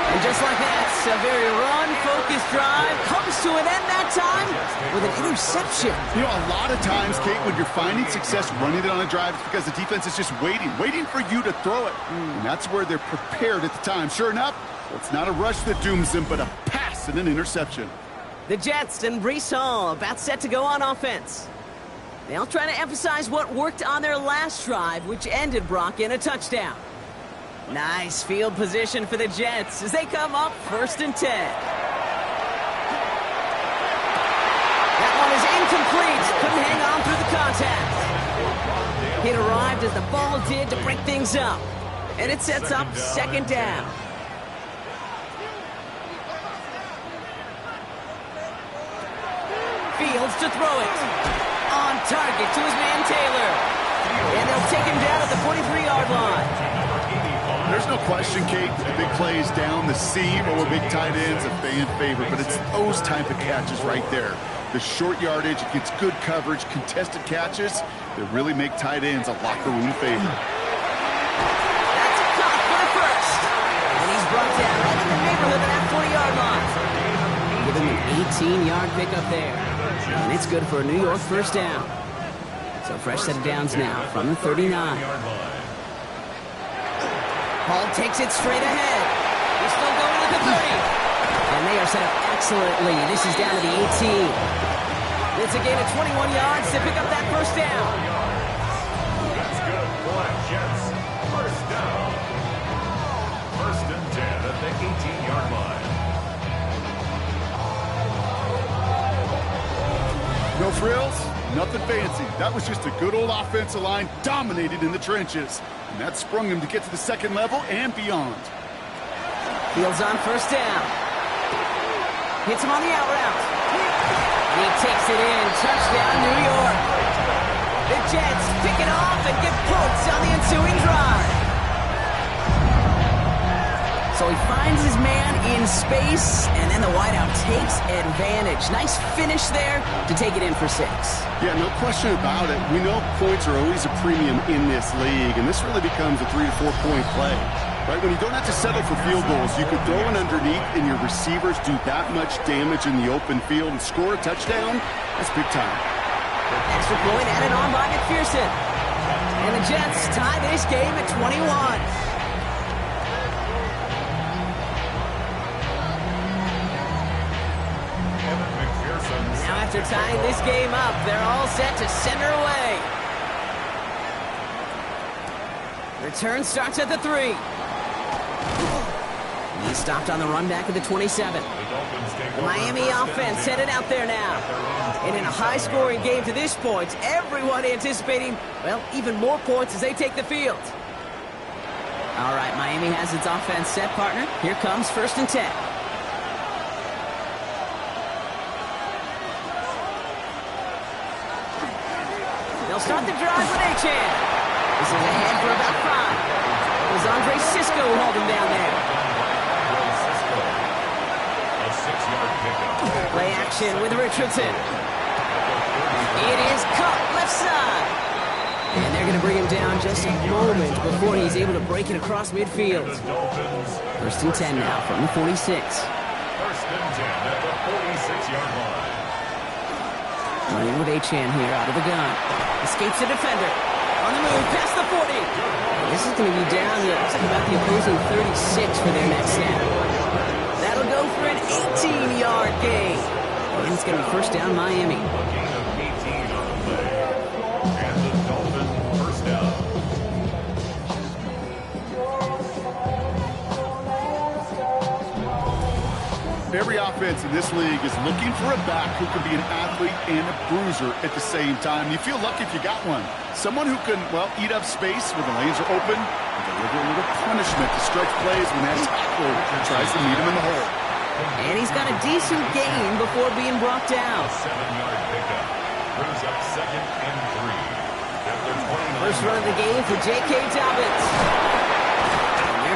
And just like that, a very run-focused drive comes to an end that time with an interception. You know, a lot of times, Kate, when you're finding success running it on a drive, it's because the defense is just waiting for you to throw it. And that's where they're prepared at the time. Sure enough, it's not a rush that dooms them, but a pass and an interception. The Jets and Breece Hall about set to go on offense. They'll try to emphasize what worked on their last drive, which ended, Brock, in a touchdown. Nice field position for the Jets as they come up 1st and 10. That one is incomplete. Couldn't hang on through the contact. It arrived as the ball did to break things up. And it sets up 2nd down. Fields to throw it. On target to his man Taylor. And they'll take him down at the 43-yard line. There's no question, Kate, the big plays down the seam or big tight ends, a fan favorite, but it's those type of catches right there. The short yardage, it gets good coverage, contested catches that really make tight ends a locker room favorite. That's a caught for the first. And he's brought down right in the neighborhood of that 40-yard line. Give him an 18-yard pickup there. And it's good for a New York first down. So fresh set of downs now from the 39. Hall takes it straight ahead. He's still going at the 30. And they are set up excellently. This is down to the 18. It's a gain of 21 yards to pick up that first down. That's good for the Jets. First down. 1st and 10 at the 18-yard line. No frills, nothing fancy. That was just a good old offensive line dominated in the trenches. And that sprung him to get to the 2nd level and beyond. Fields on 1st down. Hits him on the out route. He takes it in. Touchdown, New York. The Jets pick it off and get points on the ensuing drive. So he finds his man in space, and then the wideout takes advantage. Nice finish there to take it in for 6. Yeah, no question about it. We know points are always a premium in this league, and this really becomes a 3 to 4 point play. Right, when you don't have to settle for field goals, you could throw it underneath, and your receivers do that much damage in the open field and score a touchdown. That's big time. Extra point added on by McPherson. And the Jets tie this game at 21. Now after tying this game up, they're all set to send her away. Return starts at the 3. He's stopped on the run back at the 27. The Miami offense headed out there now. And in a high-scoring game to this point, everyone anticipating, well, even more points as they take the field. All right, Miami has its offense set, partner. Here comes 1st and 10. They'll start the drive with Achan. This is ahead for about 5. It was Andre Cisco who held him down there. A 6-yard pickup. Play action with Richardson. It is caught left side. And they're going to bring him down just a moment before he's able to break it across midfield. 1st and 10 now from the 46. 1st and 10 at the 46-yard line. Running with Achan here out of the gun. Escapes the defender. On the move, past the 40. And this is going to be down to looks like about the opposing 36 for their next snap. That'll go for an 18-yard gain. And it's going to be 1st down Miami. A gain of 18 on the play. And the Dolphins first down. Every offense in this league is looking for a back who can be an athlete and a bruiser at the same time. You feel lucky if you got one. Someone who can, well, eat up space when the lanes are open and deliver a little punishment to stretch plays when that tackler tries to meet him in the hole. And he's got a decent gain before being brought down. A 7-yard pickup. Brings up 2nd and 3. After 29. First run of the game for J.K. Dobbins.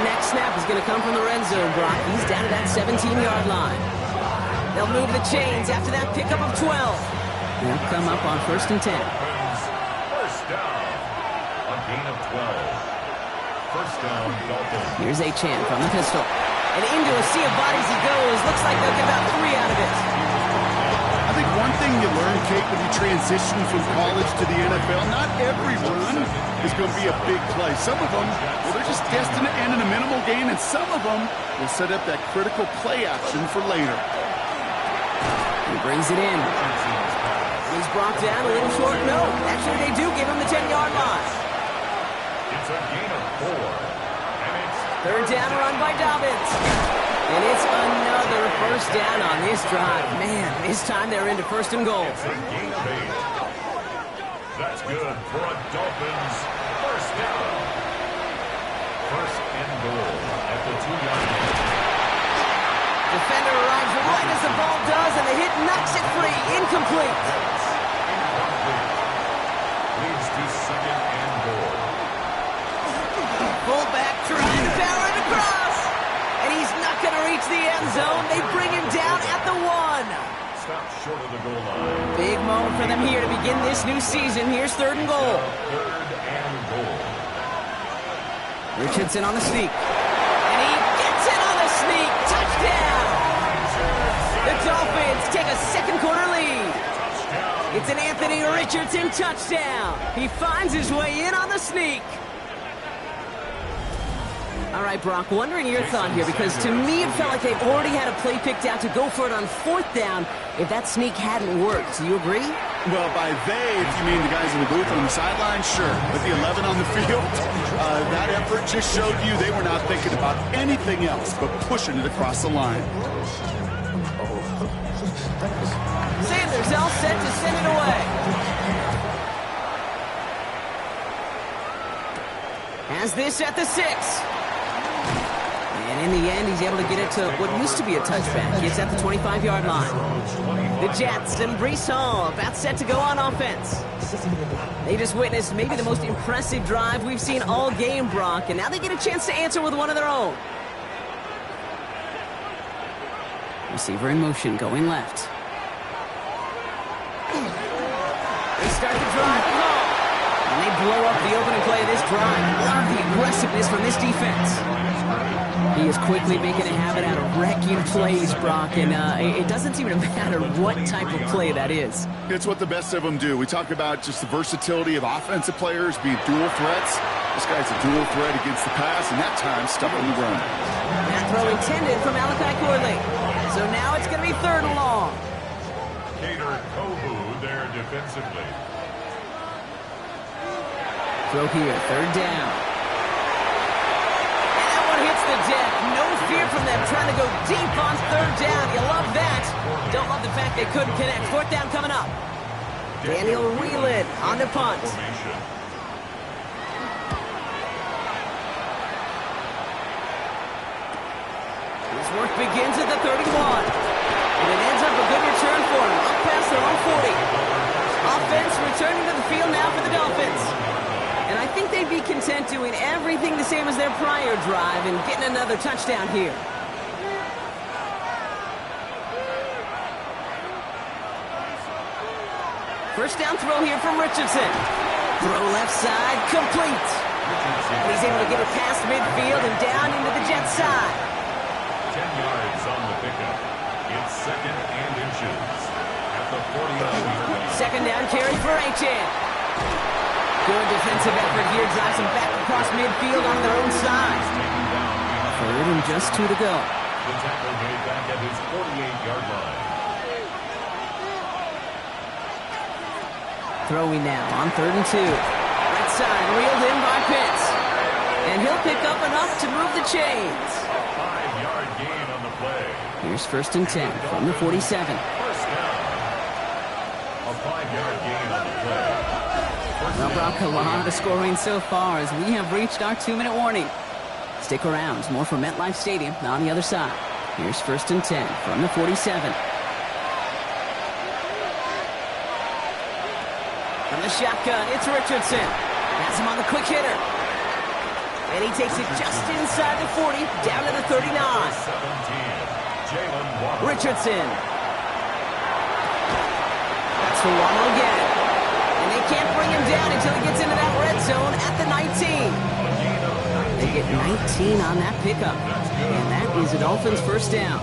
The next snap is going to come from the red zone, Brock. He's down to that 17-yard line. They'll move the chains after that pickup of 12. They'll come up on 1st and 10. First down. A gain of 12. First down, Dolphins. Here's Achane from the pistol. And into a sea of bodies he goes. Looks like they'll get about 3 out of it. I think one thing you learn, Kate, when you transition from college to the NFL, not every run is going to be a big play. Some of them, well, they're just destined to end in a minimal gain, and some of them will set up that critical play action for later. He brings it in. He's brought down a little short. No, actually they do give him the 10-yard line. It's a gain of 4. And it's 3rd down run by Dobbins. And it's another first down on this drive. Man, this time they're into 1st and goal. a gain of 8. That's good for a Dolphins first down. 1st and goal at the 2-yard line. Defender arrives right as the ball does, and the hit knocks it free. Incomplete. Leads to 2nd and goal. Fullback trying to power it across. And he's not going to reach the end zone. They bring him down at the 1. Stop short of the goal line. Big moment for them here to begin this new season. Here's 3rd and goal. 3rd and goal. Richardson on the sneak. And he gets it on the sneak. Touchdown. The Dolphins take a 2nd quarter lead. It's an Anthony Richardson touchdown. He finds his way in on the sneak. All right, Brock, wondering your thought here, because to me it felt like they already had a play picked out to go for it on 4th down if that sneak hadn't worked. Do you agree? Well, by they, if you mean the guys in the booth on the sideline, sure. But the 11 on the field, that effort just showed you they were not thinking about anything else but pushing it across the line. Sanders all set to send it away. Has this at the 6. And in the end, he's able to get it to what used to be a touchback. It's at the 25-yard line. The Jets and Breece Hall about set to go on offense. They just witnessed maybe the most impressive drive we've seen all game, Brock, and now they get a chance to answer with one of their own. Receiver in motion, going left. They start the drive at home. And they blow up the opening play of this drive. Love the aggressiveness from this defense. He is quickly making a habit out of wrecking plays, Brock, and it doesn't seem to matter what type of play that is. It's what the best of them do. We talk about just the versatility of offensive players being dual threats. This guy's a dual threat against the pass, and that time stuck on the run. That throw intended from Malachi Corley. So now it's going to be 3rd and long. Cater Kovu there defensively. Throw here, 3rd down. And that one hits the deck. No fear from them trying to go deep on 3rd down. You love that. Don't love the fact they couldn't connect. 4th down coming up. Daniel Whelan on the punt. His work begins at the 31. And it ends up a good return for him. Up past their own 40. Offense returning to the field now for the Dolphins. And I think they'd be content doing everything the same as their prior drive and getting another touchdown here. First down throw here from Richardson. Throw left side, complete. And he's able to get it past midfield and down into the Jets side. 10 yards on the pickup. It's 2nd and inches at the 49-yard line. 2nd down carry for Achane. Good defensive effort here, drives them back across midfield on their own side. 3rd and just 2 to go. The tackle made back at his 48-yard line. Throwing now on 3rd and 2. Right side, reeled in by Pitts. And he'll pick up enough to move the chains. 5-yard gain on the play. Here's 1st and 10 from the 47. First down. A 5-yard gain on the play. Well, Brock, a lot of scoring so far as we have reached our 2-minute warning. Stick around. More from MetLife Stadium on the other side. Here's 1st and 10 from the 47. From the shotgun, it's Richardson. Has him on the quick hitter. And he takes it just inside the 40, down to the 39. Richardson. That's for Waddle again. And they can't bring him down until he gets into that red zone at the 19. They get 19 on that pickup. And that is a Dolphins first down.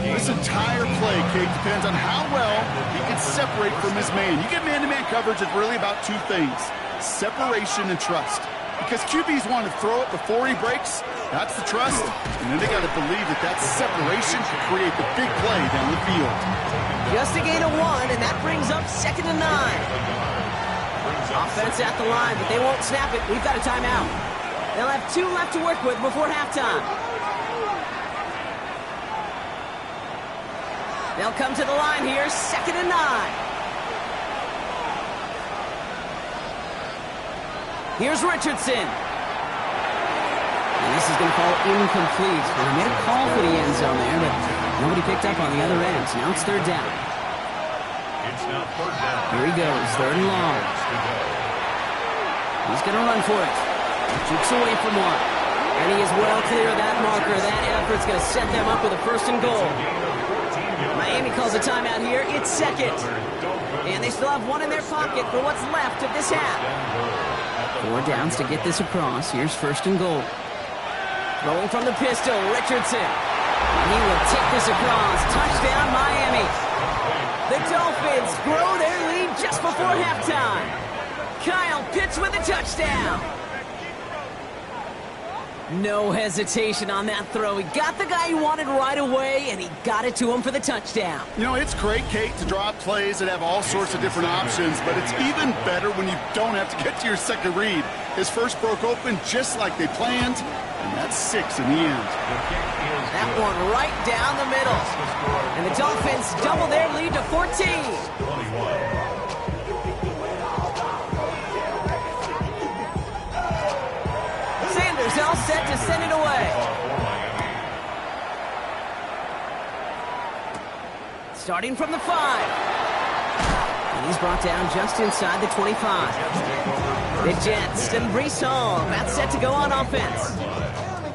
This entire play, Kate, depends on how well he can separate from his man. You get man-to-man coverage, it's really about two things: separation and trust. Because QBs want to throw it before he breaks, that's the trust, and then they got to believe that that separation can create the big play down the field. Just a gain of 1, and that brings up 2nd and 9. Offense at the line, but they won't snap it. We've got a timeout. They'll have 2 left to work with before halftime. They'll come to the line here, 2nd and 9. Here's Richardson. And this is going to fall incomplete. Well, they made a call for the end zone there, but nobody picked up on the other end. So now it's 3rd down. It's now 3rd down. Here he goes, 3rd and long. He's going to run for it. Jukes away from one. And he is well clear of that marker. That effort's going to set them up with a 1st and goal. Miami calls a timeout here. It's 2nd. And they still have 1 in their pocket for what's left of this half. 4 downs to get this across. Here's 1st and goal. Throwing from the pistol, Richardson. And he will take this across. Touchdown, Miami. The Dolphins grow their lead just before halftime. Kyle Pitts with a touchdown. No hesitation on that throw. He got the guy he wanted right away, and he got it to him for the touchdown. You know, it's great, Kate, to draw up plays that have all sorts of different options, but it's even better when you don't have to get to your second read. His first broke open just like they planned, and that's 6 in the end. That one right down the middle. And the Dolphins double their lead to 14. Sanders all set to send it away. Starting from the 5. And he's brought down just inside the 25. The Jets and Breece Hall about set to go on offense.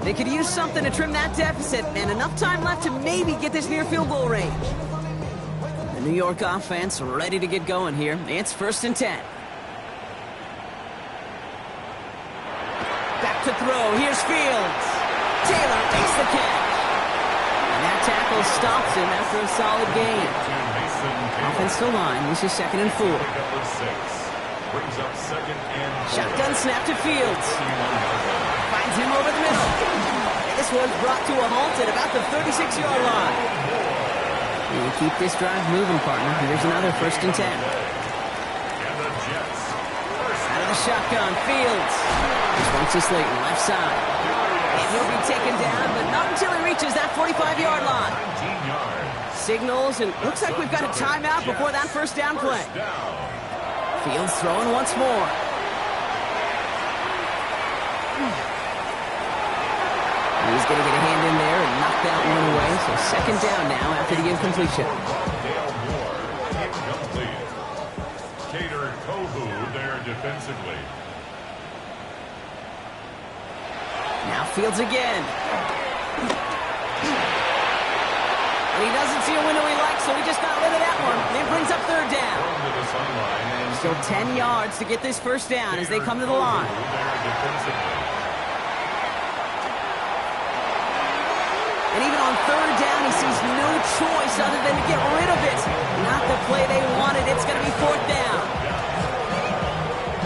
They could use something to trim that deficit, and enough time left to maybe get this near field goal range. The New York offense ready to get going here. It's 1st and 10. Back to throw. Here's Fields. Taylor makes the catch. And that tackle stops him after a solid gain. Offensive line. This is 2nd and 4. Shotgun snap to Fields. Finds him over the middle. And this one's brought to a halt at about the 36-yard line. And keep this drive moving, partner. Here's another 1st and 10. Out of the shotgun, Fields. This one's to Slayton, left side. And he'll be taken down, but not until he reaches that 45-yard line. Signals, and looks like we've got a timeout before that 1st down play. Fields throwing once more. He's going to get a hand in there and knock that one away. So 2nd down now after the incompletion. Cater Kohu there defensively. Now Fields again. And he doesn't see a window he likes, so he just got rid of that one. And it brings up 3rd down. Still 10 yards to get this 1st down as they come to the line. And even on 3rd down, he sees no choice other than to get rid of it. Not the play they wanted. It's going to be 4th down.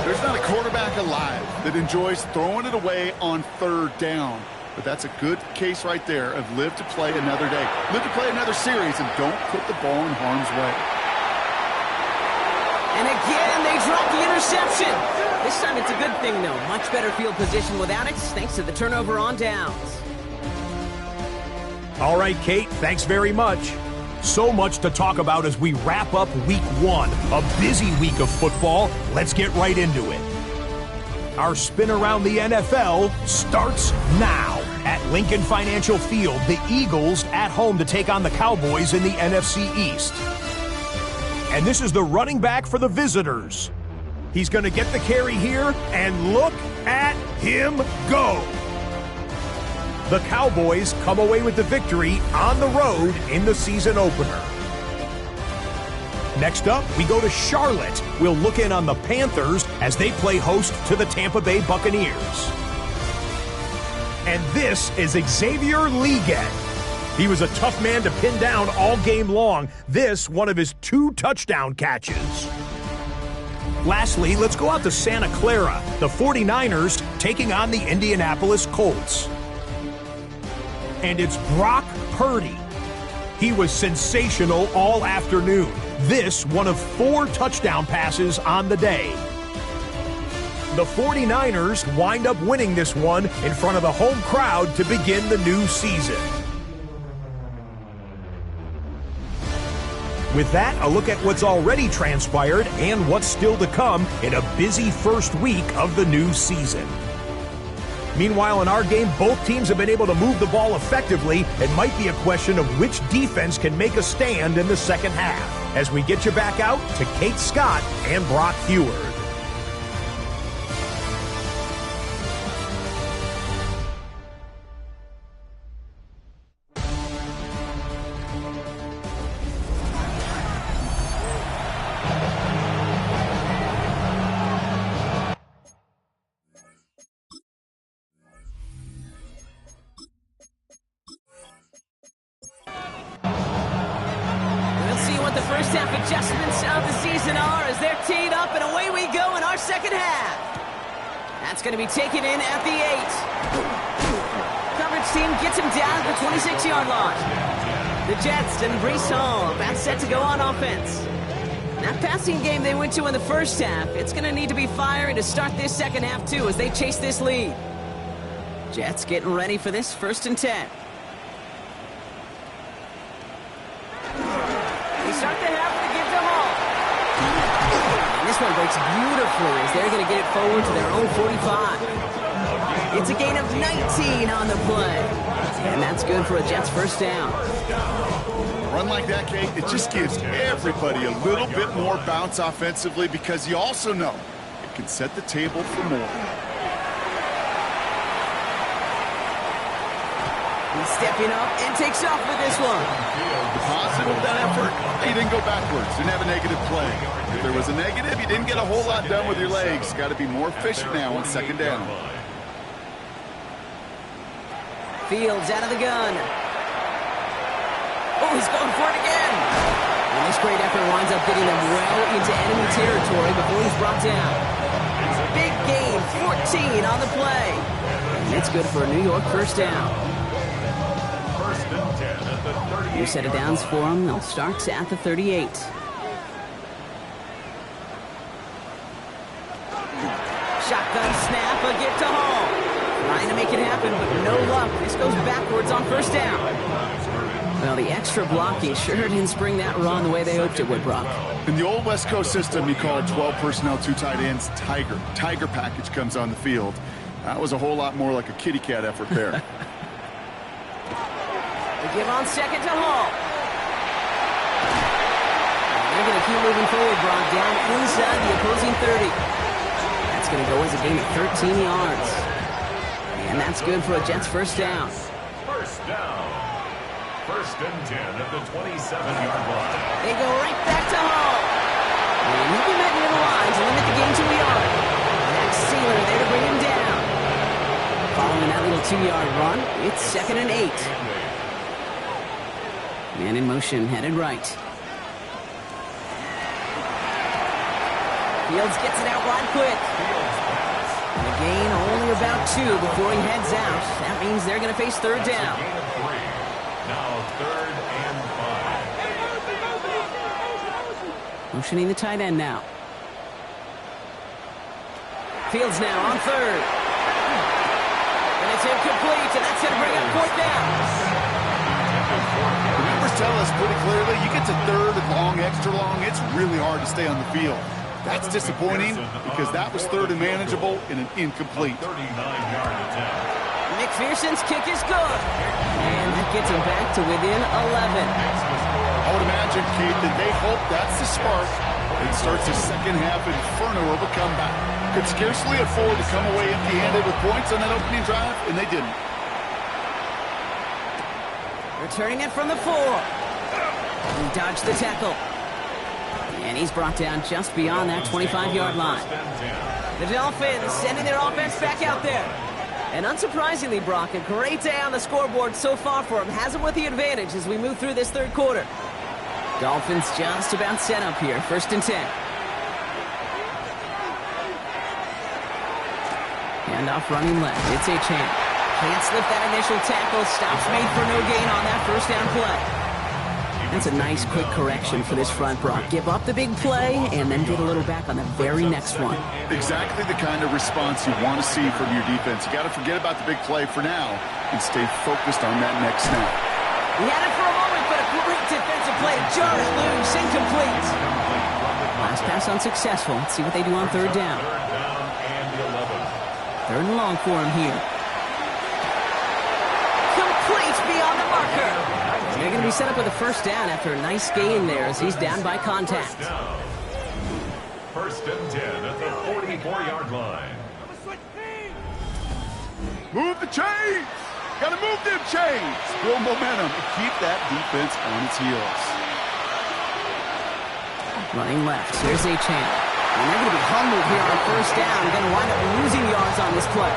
There's not a quarterback alive that enjoys throwing it away on 3rd down. But that's a good case right there of live to play another day. Live to play another series and don't put the ball in harm's way. And again, they drop the interception. This time it's a good thing, though. Much better field position without it, thanks to the turnover on downs. All right, Kate, thanks very much. So much to talk about as we wrap up week 1. A busy week of football. Let's get right into it. Our spin around the NFL starts now. At Lincoln Financial Field, the Eagles at home to take on the Cowboys in the NFC East. And this is the running back for the visitors. He's going to get the carry here, and look at him go. The Cowboys come away with the victory on the road in the season opener. Next up, we go to Charlotte. We'll look in on the Panthers as they play host to the Tampa Bay Buccaneers. And this is Xavier Legette. He was a tough man to pin down all game long. This, one of his 2 touchdown catches. Lastly, let's go out to Santa Clara. The 49ers taking on the Indianapolis Colts. And it's Brock Purdy. He was sensational all afternoon. This, one of 4 touchdown passes on the day. The 49ers wind up winning this one in front of the home crowd to begin the new season. With that, a look at what's already transpired and what's still to come in a busy first week of the new season. Meanwhile, in our game, both teams have been able to move the ball effectively. It might be a question of which defense can make a stand in the second half. As we get you back out to Kate Scott and Brock Heward. Adjustments of the season are as they're teed up, and away we go in our second half. That's going to be taken in at the 8. Coverage team gets him down at the 26-yard line. The Jets and Breece Hall about set to go on offense. That passing game they went to in the first half, it's going to need to be firing to start this second half too as they chase this lead. Jets getting ready for this 1st and 10. They start the half with a give to Hall. And this one breaks beautifully as they're going to get it forward to their own 45. It's a gain of 19 on the play. And that's good for a Jets first down. A run like that, Kate, it just gives everybody a little bit more bounce offensively because you also know it can set the table for more. He's stepping up and takes off with this one. Positive with that effort. He didn't go backwards. Didn't have a negative play. If there was a negative, you didn't get a whole lot done with your legs. Got to be more efficient now on second down. Fields out of the gun. Oh, he's going for it again. And this great effort winds up getting them well into enemy territory before he's brought down. Big gain, 14 on the play. And it's good for a New York first down. New set of downs for them. They'll start at the 38. Shotgun snap, a give to Hall. Trying to make it happen, but no luck. This goes backwards on first down. Well, the extra blocking sure didn't spring that run the way they hoped it would, Brock. In the old West Coast system, you call 12 personnel, 2 tight ends, Tiger. Tiger package comes on the field. That was a whole lot more like a kitty cat effort there. They give on second to Hall. They're going to keep moving forward, Brock, down inside the opposing 30. That's going to go as a gain of 13 yards. And that's good for a Jets first down. First down. 1st and 10 at the 27-yard line. They go right back to Hall. And he can met near the line to limit the gain to a yard. That's Sealer there to bring him down. Following that little 2-yard run, it's 2nd and 8. Man in motion, headed right. Fields gets it out wide quick. And a gain only about 2 before he heads out. That means they're going to face 3rd down. Now 3rd and 5. Motioning the tight end now. Fields now on 3rd. And it's incomplete, and that's going to bring up 4th down. The numbers tell us pretty clearly, you get to 3rd and long, extra long, it's really hard to stay on the field. That's disappointing because that was 3rd and manageable in an incomplete. 39-yard attempt. McPherson's kick is good. And that gets him back to within 11. I would imagine, Keith, that they hope that's the spark It starts the second half inferno of a comeback. Could scarcely afford to come away empty-handed with points on that opening drive, and they didn't. Returning it from the 4. He dodged the tackle. And he's brought down just beyond that 25-yard line. The Dolphins sending their offense back out there. And unsurprisingly, Brock, a great day on the scoreboard so far for him. Has him with the advantage as we move through this third quarter. Dolphins just about set up here. 1st and 10. Handoff running left. It's a chance. Can't slip that initial tackle. Stops made for no gain on that first down play. That's a nice, quick correction for this front, Brock. Give up the big play and then get a little back on the very next one. Exactly the kind of response you want to see from your defense. You got to forget about the big play for now and stay focused on that next snap. He had it for a moment, but a great defensive play. Jars loose, incomplete. Last pass unsuccessful. Let's see what they do on 3rd down. 3rd and long for him here. Complete beyond the marker. They're going to be set up with a 1st down after a nice gain there as he's down by contact. 1st and 10 at the 44-yard line. Move the chains! Got to move them chains! Build momentum and keep that defense on its heels. Running left. Here's a chance. And they're going to be humbled here on 1st down. Going to wind up losing yards on this play.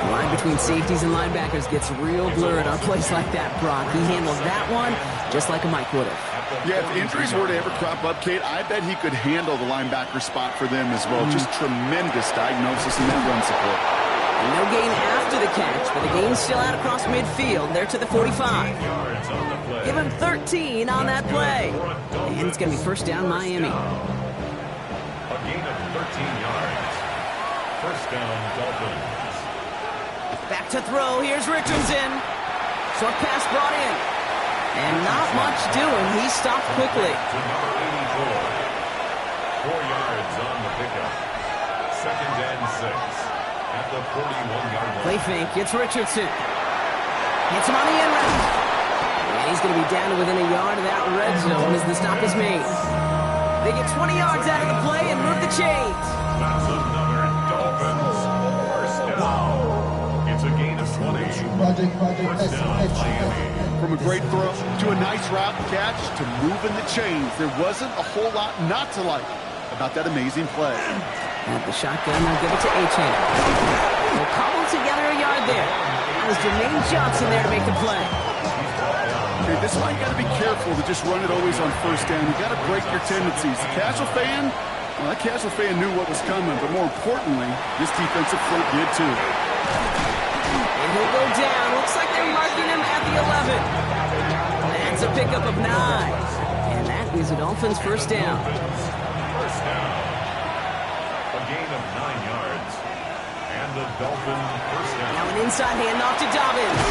The line between safeties and linebackers gets real blurred on plays like that, Brock. He handled that one just like a Mike would have. Yeah, if injuries were to ever crop up, Kate, I bet he could handle the linebacker spot for them as well. Just tremendous diagnosis in that run support. And no gain after the catch, but the gain's still out across midfield. They're to the 45. Give him 13 on that play. And it's going to be 1st down Miami. A gain of 13 yards. 1st down Dolphins. Back to throw. Here's Richardson. Short pass brought in. And not much doing. He stopped quickly. To number 84. 4 yards on the pickup. 2nd and 6 at the 41-yard line. Play fake. It's Richardson. Hits him on the end route. And he's going to be down to within a yard of that red zone as the stop is made. They get 20 yards out of the play and move the chains. That's another Dolphins 1st down. It's a gain of 20. 1st down Miami. From a great throw to a nice route catch to moving the chains. There wasn't a whole lot not to like about that amazing play. At the shotgun, they'll give it to A-Chain. They'll cobble together a yard there. That was Jermaine Johnson there to make the play. Okay, this is why you got to be careful to just run it always on 1st down. You got to break your tendencies. The casual fan, well, that casual fan knew what was coming, but more importantly, this defensive front did too. And he'll go down. Looks like they're marking him at the 11. That's a pickup of 9. And that is a Dolphins 1st down. 1st down. A gain of 9 yards. And the Dolphins 1st down. Now an inside handoff to Dobbins.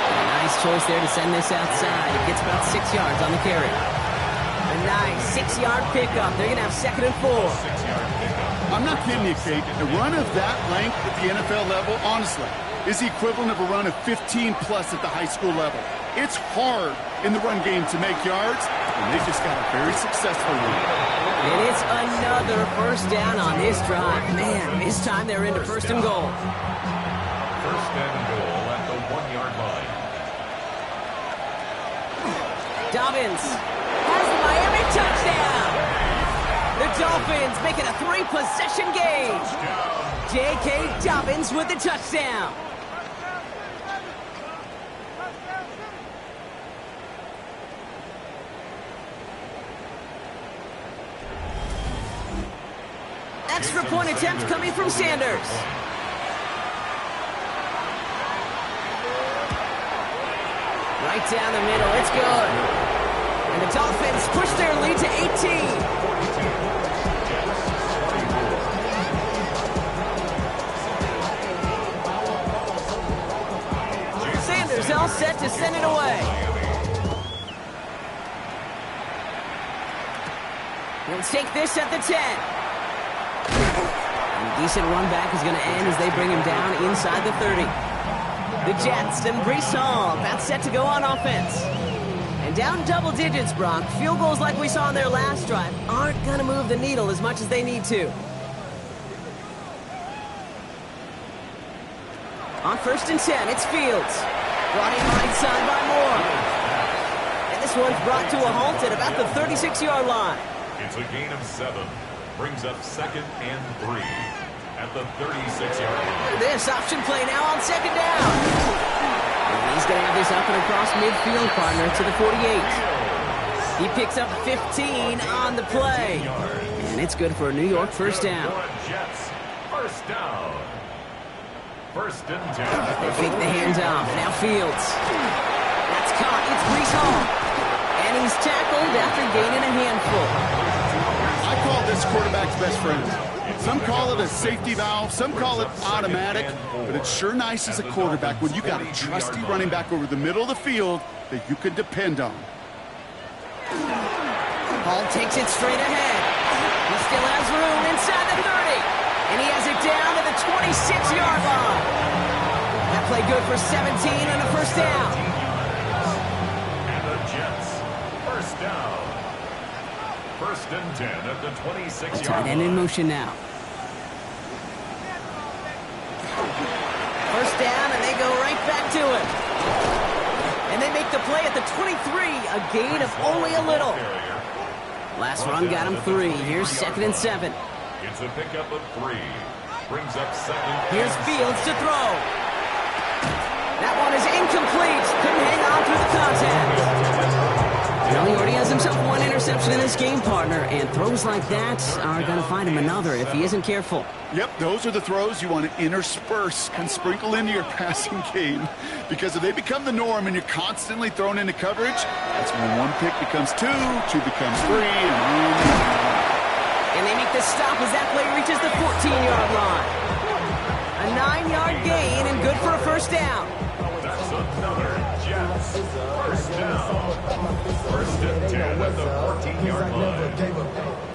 A nice choice there to send this outside. It gets about 6 yards on the carry. A nice 6-yard pickup. They're going to have 2nd and 4. 6-yard pickup. I'm not kidding you, Kate. A run of that length at the NFL level, honestly, is the equivalent of a run of 15-plus at the high school level. It's hard in the run game to make yards, and they just got a very successful one. And it's another 1st down on this drive. Man, this time they're into 1st and goal. 1st and goal at the 1-yard line. Dobbins has the Miami touchdown. The Dolphins make it a 3-possession game. J.K. Dobbins with the touchdown. Extra point attempt coming from Sanders. Right down the middle. It's good. And the Dolphins push their lead to 18. Sanders all set to send it away. He'll take this at the 10. And decent run back is going to end as they bring him down inside the 30. The Jets and Breece Hall about set to go on offense. And Down double digits, Brock. Field goals like we saw on their last drive aren't going to move the needle as much as they need to. On 1st and 10, it's Fields. Brought in right side by Moore. And this one's brought to a halt at about the 36-yard line. It's a gain of 7. Brings up 2nd and 3 at the 36-yard line. This option play now on 2nd down. And he's going to have this up and across midfield, partner, to the 48. He picks up 15 on the play. And it's good for a New York 1st down. Jets, 1st down. 1st and 10. They fake the handoff. Now Fields. That's caught. It's Breece Hall. And he's tackled after gaining a handful. I call this quarterback's best friend. Some call it a safety valve, some call it automatic, but it's sure nice as a quarterback when you got a trusty running back over the middle of the field that you can depend on. Hall takes it straight ahead. He still has room inside the 30. And he has it down to the 26-yard line. That play good for 17 and a 1st down. And the Jets, 1st down. 1st and 10 at the 26-yard line. Tight end in motion now. 1st down, and they go right back to it. And they make the play at the 23, a gain of only a little. Last run got him 3. Here's 2nd and 7. It's a pickup of 3. Brings up 2nd. Here's Fields to throw. That one is incomplete. Couldn't hang on through the contact. Well, he already has himself 1 interception in this game, partner, and throws like that are going to find him another if he isn't careful. Yep, those are the throws you want to intersperse and sprinkle into your passing game, because if they become the norm and you're constantly thrown into coverage, that's when 1 pick becomes 2, 2 becomes 3, and on. And they make the stop as that play reaches the 14-yard line. A 9-yard gain and good for a 1st down. That's another Jets 1st down. 1st and 10 at the 14-yard line.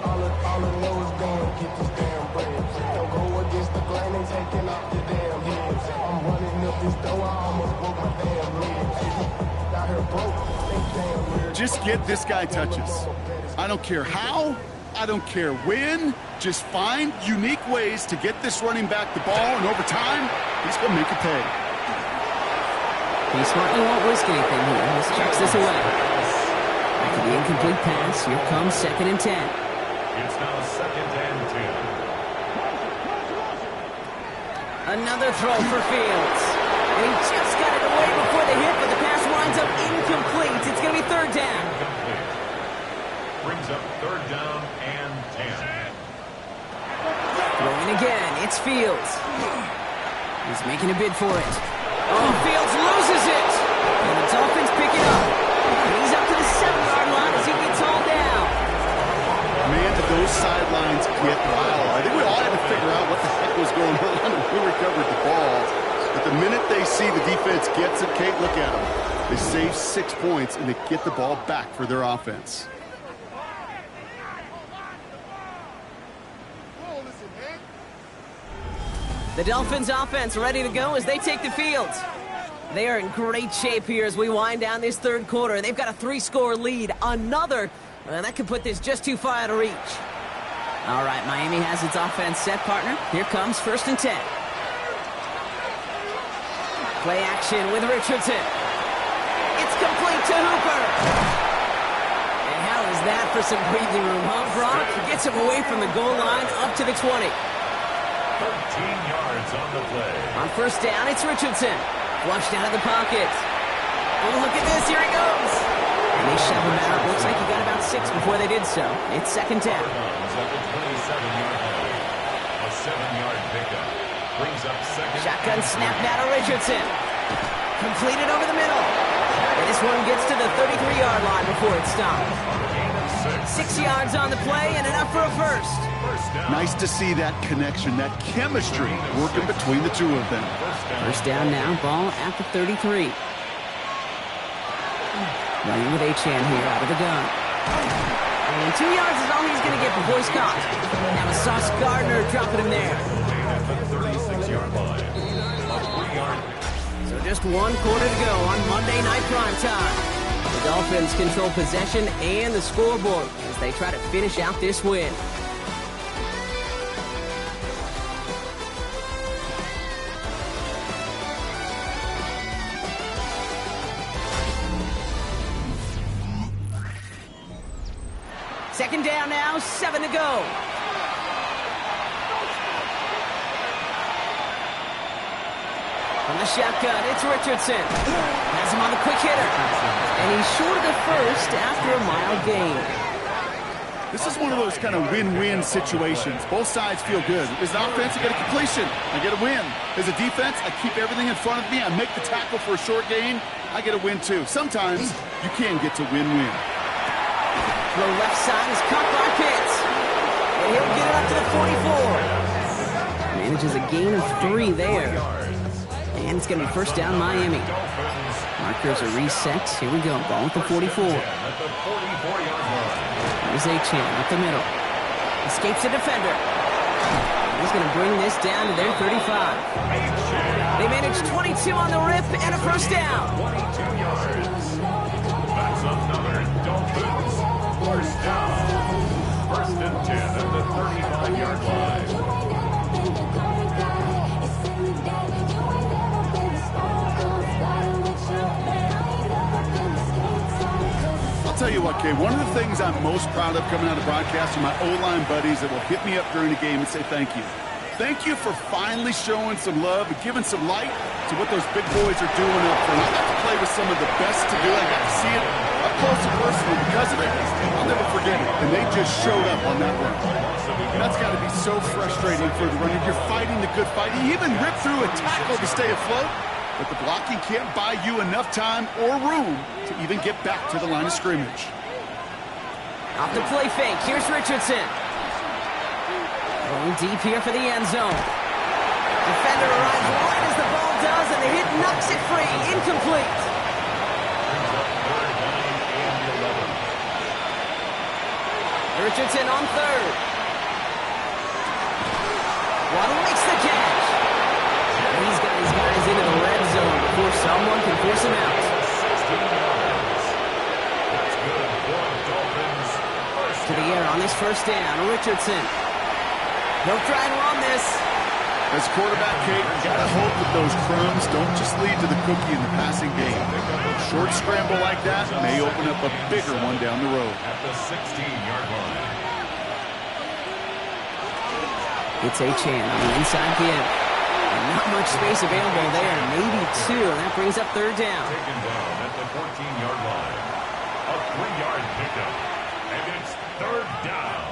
All I know is going to get this damn bread. Don't go against the grain and taking off your damn heads. I'm running up this door, I almost broke my damn legs. Out here broke, they damn weird. Just get this guy touches. I don't care how, I don't care when. Just find unique ways to get this running back the ball, and over time, he's going to make it pay. He smartly won't risk anything here. He checks this away. After the incomplete pass, here comes 2nd and 10. It's now 2nd and 10. Another throw for Fields. And he just got it away before the hit, but the pass winds up incomplete. It's going to be 3rd down. Complete. Brings up 3rd down and 10. Throwing again, it's Fields. He's making a bid for it. Oh, Fields loses it. And the Dolphins pick it up. And he's up to the 7-yard line as he gets hauled down. Man, did those sidelines get wild. I think we all had to figure out what the heck was going on and who recovered the ball. But the minute they see the defense gets it, Kate, look at them. They save 6 points, and they get the ball back for their offense. The Dolphins offense ready to go as they take the field. They are in great shape here as we wind down this 3rd quarter. They've got a 3-score lead. Another, that could put this just too far out of reach. All right, Miami has its offense set, partner. Here comes 1st and 10. Play action with Richardson. It's complete to Hooper. And how is that for some breathing room, huh, Brock? Gets him away from the goal line up to the 20. 13 yards on the play. On 1st down, it's Richardson. Flushed out of the pocket. Oh, look at this. Here he goes. And they shove him out. Looks like he got about 6 before they did so. It's 2nd down. At the 27-yard line. A 7-yard pickup. Brings up 2nd. Shotgun snap now to Richardson. Completed over the middle. And this one gets to the 33-yard line before it stops. 6 yards on the play and enough for a 1st. Nice to see that connection, that chemistry working between the 2 of them. 1st down now, ball at the 33. Running with Achane here out of the gun. And 2 yards is all he's going to get before he's caught. Now a Sauce Gardner dropping him there. So just 1 quarter to go on Monday Night Primetime. The Dolphins control possession and the scoreboard as they try to finish out this win. Second down now, 7 to go. From the shotgun, it's Richardson. Has him on the quick hitter. And he's short of the first after a mild gain. This is one of those kind of win-win situations. Both sides feel good. As an offense, I get a completion. I get a win. As a defense, I keep everything in front of me. I make the tackle for a short gain. I get a win, too. Sometimes you can get to win-win. The left side is caught by Pitts. And he'll get it up to the 44. Manages a gain of 3 there. And it's going to be first down Miami. Markers are reset. Here we go. Ball at the 44. Here's Achane up the middle. Escapes the defender. He's going to bring this down to their 35. They manage 22 on the rip and a first down. 22 yards. That's another Dolphins. First down. First and 10 at the 35-yard line. I'll tell you what, Kay, one of the things I'm most proud of coming out of broadcast are my O-line buddies that will hit me up during the game and say thank you. Thank you for finally showing some love and giving some light to what those big boys are doing up front. I got to play with some of the best to do it. I got to see it up close and personal. Because of it, I'll never forget it. And they just showed up on that run. That's got to be so frustrating for the runner. You're fighting the good fight. You even rip through a tackle to stay afloat, but the blocking can't buy you enough time or room to even get back to the line of scrimmage. Off the play fake. Here's Richardson. Going deep here for the end zone. Defender arrives wide as the ball does, and the hit knocks it free. Incomplete. Richardson on third. Waddle makes the catch. And he's got his guys into the red zone before someone can force him out. 16 yards. That's good for Dolphins. To the air on this first down. Richardson. He'll try and run this. As quarterback, Kate, you got to hope that those crumbs don't just lead to the cookie in the passing game. A short scramble like that may open up a bigger one down the road. At the 16-yard line. It's Achane on the inside give. And not much space available there. Maybe 2. And that brings up third down. Taken down at the 14-yard line. A 3-yard pickup. And it's third down.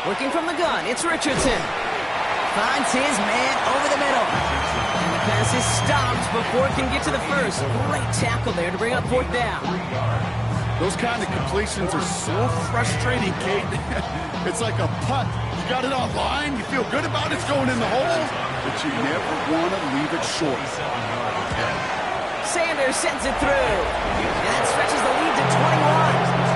Working from the gun, it's Richardson. Finds his man over the middle. And the pass is stopped before it can get to the first. Great tackle there to bring up fourth down. Those kind of completions are so frustrating, Kate. It's like a putt. You got it on line, you feel good about it, it's going in the hole, but you never want to leave it short. Sanders sends it through. And that stretches the lead to 21.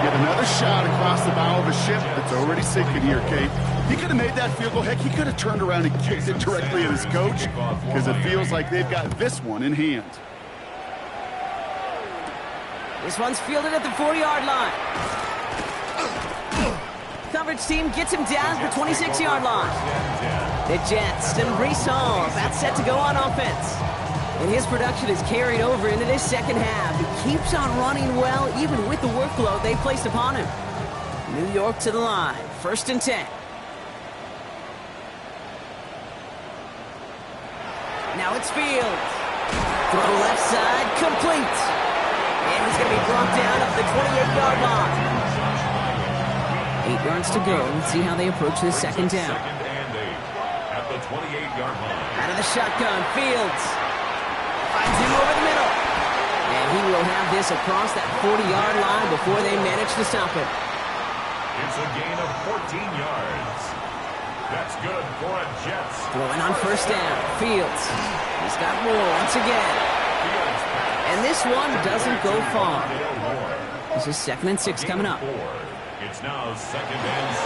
Get another shot across the bow of a ship that's already sinking here, Kate. He could have made that field goal. Heck, he could have turned around and kicked it directly at his coach because it feels like they've got this one in hand. This one's fielded at the 4-yard line. Coverage team gets him down at the 26-yard line. The Jets and Breece Hall about set to go on offense. And his production is carried over into this second half. He keeps on running well, even with the workload they placed upon him. New York to the line. First and 10. Now it's Fields. Throw left side, complete. And he's going to be brought down at the 28-yard line. 8 yards to go. Let's see how they approach this second down. Second and 8 at the 28-yard line. Out of the shotgun, Fields. Finds him over the middle. And he will have this across that 40-yard line before they manage to stop it. It's a gain of 14 yards. That's good for a Jets. Throwing on first down, Fields. He's got more once again. And this one doesn't go far. This is second and 6 coming up. It's now second and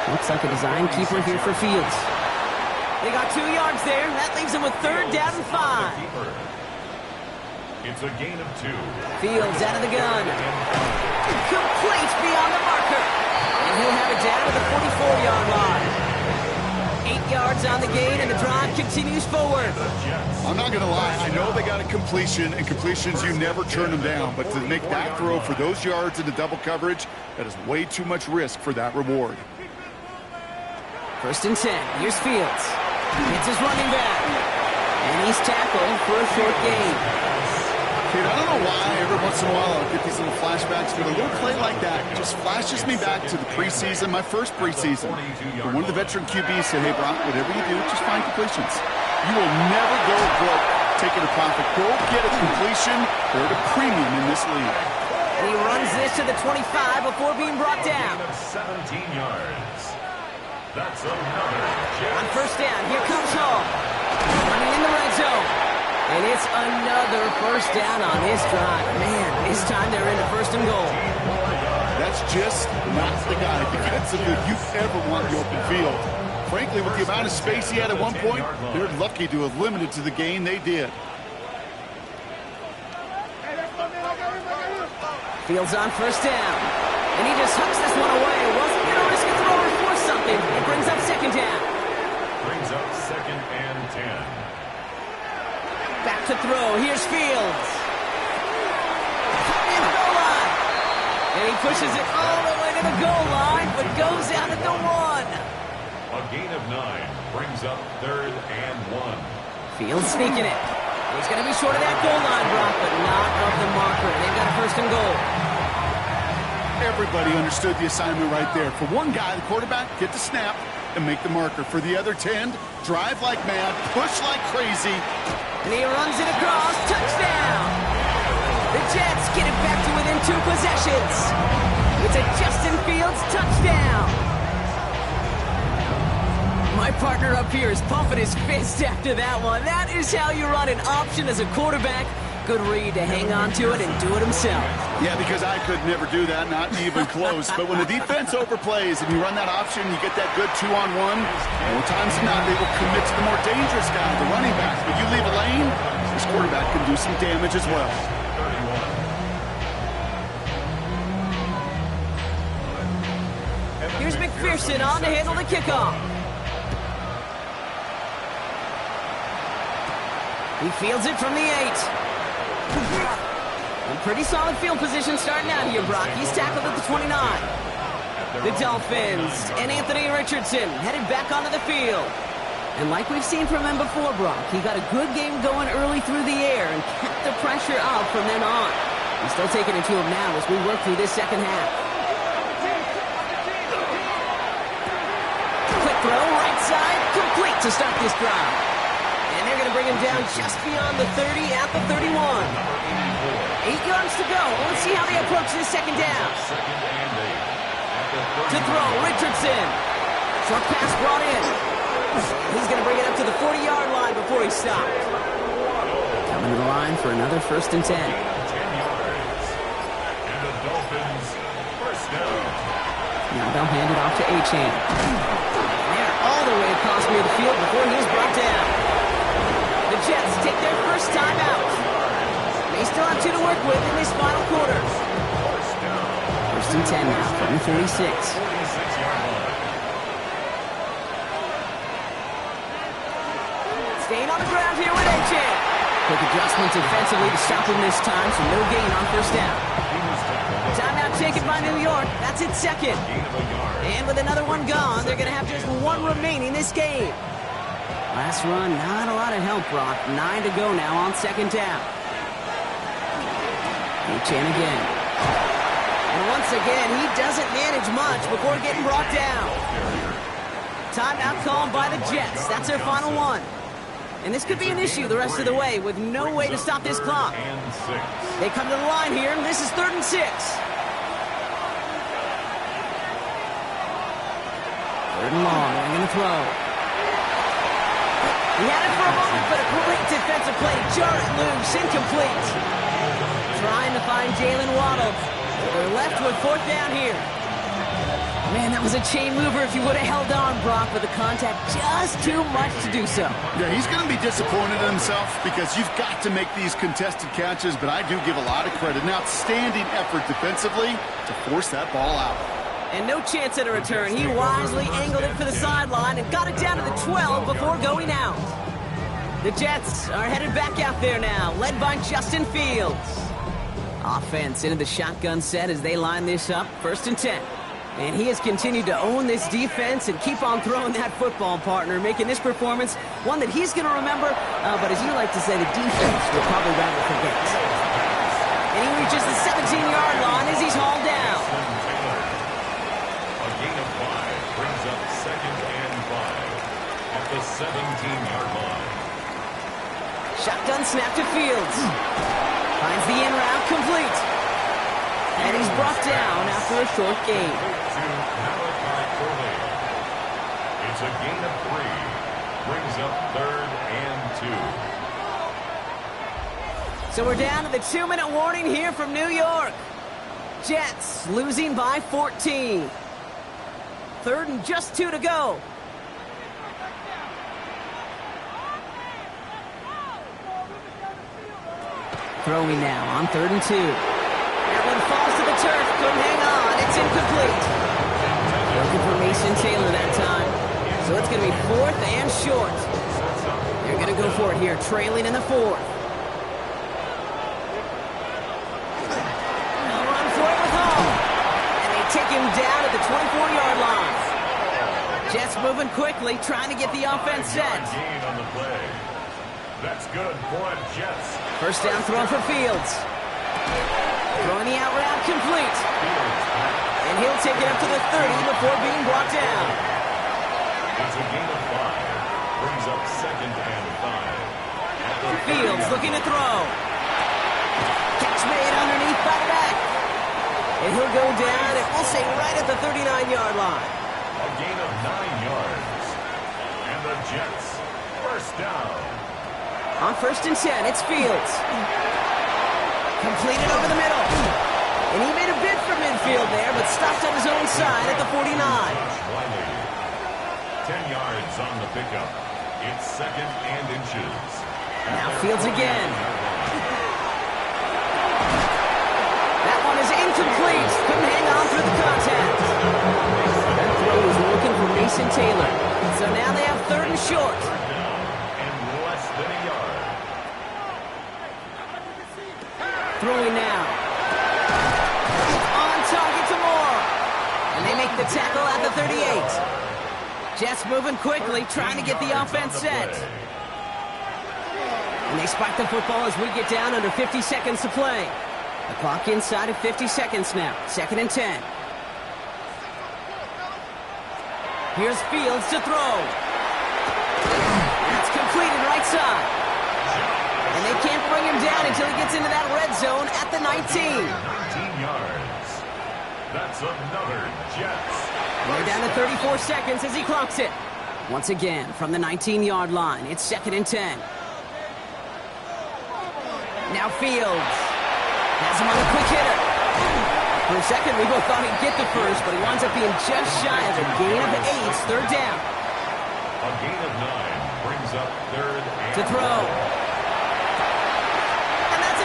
6. Looks like a design keeper here for Fields. They got 2 yards there. That leaves them with third down and 5. It's a gain of 2. Fields out of the gun. Complete beyond the marker. And he'll have it down to the 44-yard line. 8 yards on the gain, and the drive continues forward. I'm not going to lie. I know they got a completion, and completions, you never turn them down. But to make that throw for those yards into double coverage, that is way too much risk for that reward. 1st and 10. Here's Fields. Hits his running back. And he's tackled for a short gain. Kid, I don't know why every once in a while I'll get these little flashbacks, but a little play like that just flashes me back to the preseason, my first preseason. Where one of the veteran QBs said, hey, Brock, whatever you do, just find completions. You will never go broke taking a profit. Go get a completion or at a premium in this league. And he runs this to the 25 before being brought down. 17 yards. That's another Jets. On 1st down, here comes Hall. Running in the red zone. And it's another 1st down on this drive. Man, this time they're into 1st and goal. That's just not the guy defensively you ever want in the open field. Frankly, with the amount of space he had at one point, they're lucky to have limited to the gain they did. Fields on 1st down. And he just hooks this one away. Wasn't going to risk a throw or force something. It brings up 2nd down. Brings up 2nd and 10. Back to throw. Here's Fields. In the goal line. And he pushes it all the way to the goal line, but goes out at the 1. A gain of 9 brings up 3rd and 1. Fields sneaking it. He's going to be short of that goal line, Brock, but not of the marker. They've got a 1st and goal. Everybody understood the assignment right there. For one guy, the quarterback, get the snap and make the marker. For the other 10, drive like mad, push like crazy. And he runs it across. Touchdown! The Jets get it back to within 2 possessions. It's a Justin Fields touchdown. My partner up here is pumping his fist after that one. That is how you run an option as a quarterback. Good read to hang on to it and do it himself. Yeah, because I could never do that, not even close. But when the defense overplays and you run that option, you get that good 2-on-1, more times than not, they will commit to the more dangerous guy, the running back. But you leave a lane, this quarterback can do some damage as well. Here's McPherson on to handle the kickoff. He fields it from the 8. And pretty solid field position starting out here, Brock. He's tackled at the 29. The Dolphins and Anthony Richardson headed back onto the field. And like we've seen from him before, Brock, he got a good game going early through the air and kept the pressure up from then on. He's still taking it to him now as we work through this 2nd half. Quick throw, right side, complete to start this drive. And they're going to bring him down just beyond the 30 at the 31. 8 yards to go. Let's see how they approach this 2nd down. To throw, Richardson. Short pass brought in. He's going to bring it up to the 40-yard line before he stopped. Coming to the line for another 1st and 10. 10 yards. And the Dolphins 1st down. Now they'll hand it off to A-Chain. They're all the way across near the field before he's brought down. The Jets take their first time out. They still have 2 to work with in this final quarter. 1st and 10 now from the 46. 46-yard line. Staying on the ground here with A-Chain. Quick adjustment defensively to stop him this time, so no gain on 1st down. Timeout taken by New York. That's its 2nd. And with another one gone, they're going to have just 1 remaining this game. Last run, not a lot of help, Brock. 9 to go now on 2nd down. A-Chain again. And once again, he doesn't manage much before getting brought down. Timeout called by the Jets. That's their final one. And this could be an issue the rest of the way with no way to stop this clock. They come to the line here, and this is 3rd and 6. 3rd and long, they're going to throw. He had it for a moment, but a great defensive play. Jar it loose, incomplete. Trying to find Jalen Waddle. They're left with 4th down here. Man, that was a chain mover if you would have held on, Brock. block, but the contact just too much to do so. Yeah, he's going to be disappointed in himself because you've got to make these contested catches, but I do give a lot of credit. An outstanding effort defensively to force that ball out. And no chance at a return. He wisely angled it for the sideline and got it down to the 12 before going out. The Jets are headed back out there now, led by Justin Fields. Offense into the shotgun set as they line this up, 1st and 10. And he has continued to own this defense and keep on throwing that football, partner, making this performance one that he's going to remember, but as you like to say, the defense will probably rather forget. And he reaches the 17-yard line as he's hauled down. A gain of 5 brings up 2nd and 5 at the 17-yard line. Shotgun snap to Fields. Finds the in route complete. And he's brought down after a short gain. It's a gain of 3. Brings up 3rd and 2. So we're down to the 2-minute warning here from New York. Jets losing by 14. 3rd and just 2 to go. Throwing now on 3rd and 2. That one falls to the turf. Couldn't hang on. It's incomplete. Looking for Mason Taylor that time. So it's going to be 4th and short. They're going to go for it here, trailing in the 4th. They'll run for it with Hall. And they take him down at the 24-yard line. Jets moving quickly, trying to get the offense set. Gain on the play. That's good for Jets. 1st down throw for Fields. Throwing the out route complete. And he'll take it up to the 30 before being brought down. It's a gain of 5. Brings up 2nd and 5. Fields looking to throw. Catch made underneath by the back. And he'll go down, and we'll say right at the 39-yard line. A gain of 9 yards. And the Jets, 1st down. On 1st and 10, it's Fields. Completed over the middle. And he made a bid for midfield there, but stopped on his own side at the 49. 10 yards on the pickup. It's 2nd and inches. Now Fields again. That one is incomplete. Couldn't hang on through the contact. That throw was looking for Mason Taylor. So now they have 3rd and short. Throwing now. On target to Moore. And they make the tackle at the 38. Jets moving quickly, trying to get the offense set. And they spike the football as we get down under 50 seconds to play. The clock inside of 50 seconds now. 2nd and 10. Here's Fields to throw. That's completed right side. And they can't bring him down until he gets into that red zone at the 19. 19 yards. That's another Jets. They're down to 34 seconds as he clocks it. Once again, from the 19-yard line, it's 2nd and 10. Now Fields has him on a quick hitter. For a second, we both thought he'd get the first, but he winds up being just shy of a gain of 8. 3rd down. A gain of 9 brings up 3rd and to throw.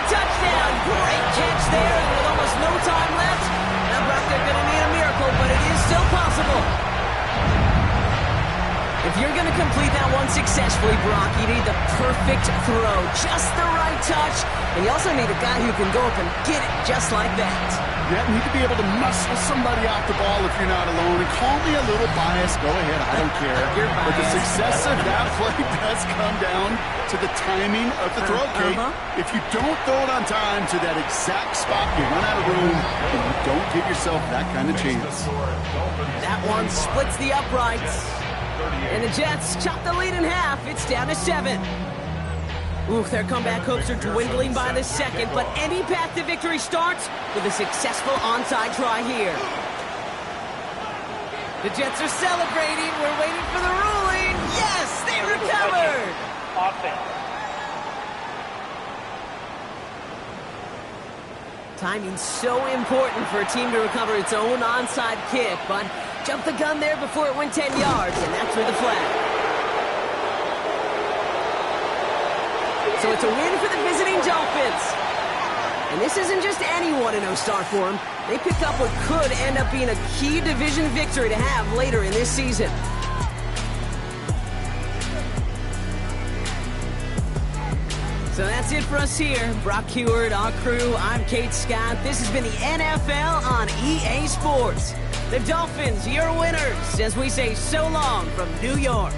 Touchdown! Great catch there, and with almost no time left. Now, Brock, they're going to need a miracle, but it is still possible. If you're going to complete that one successfully, Brock, you need the perfect throw, just the right touch, and you also need a guy who can go up and get it just like that. Yeah, you need to be able to muscle somebody off the ball if you're not alone. And call me a little biased. Go ahead, I don't care. But the success of that play does come down to the timing of the throw, Kate. If you don't throw it on time to that exact spot, you run out of room, and you don't give yourself that kind of chance. That one splits the uprights. And the Jets chop the lead in half. It's down to 7. Oof, their comeback hopes are dwindling by the second, but any path to victory starts with a successful onside try here. The Jets are celebrating. We're waiting for the ruling. Yes, they recovered. Timing's so important for a team to recover its own onside kick, but Jumped the gun there before it went 10 yards, and that's with the flag. So it's a win for the visiting Dolphins. And this isn't just any 1-0 start for them. They pick up what could end up being a key division victory to have later in this season. So that's it for us here. Brock Huard, our crew, I'm Kate Scott. This has been the NFL on EA Sports. The Dolphins, your winners, as we say so long from New York.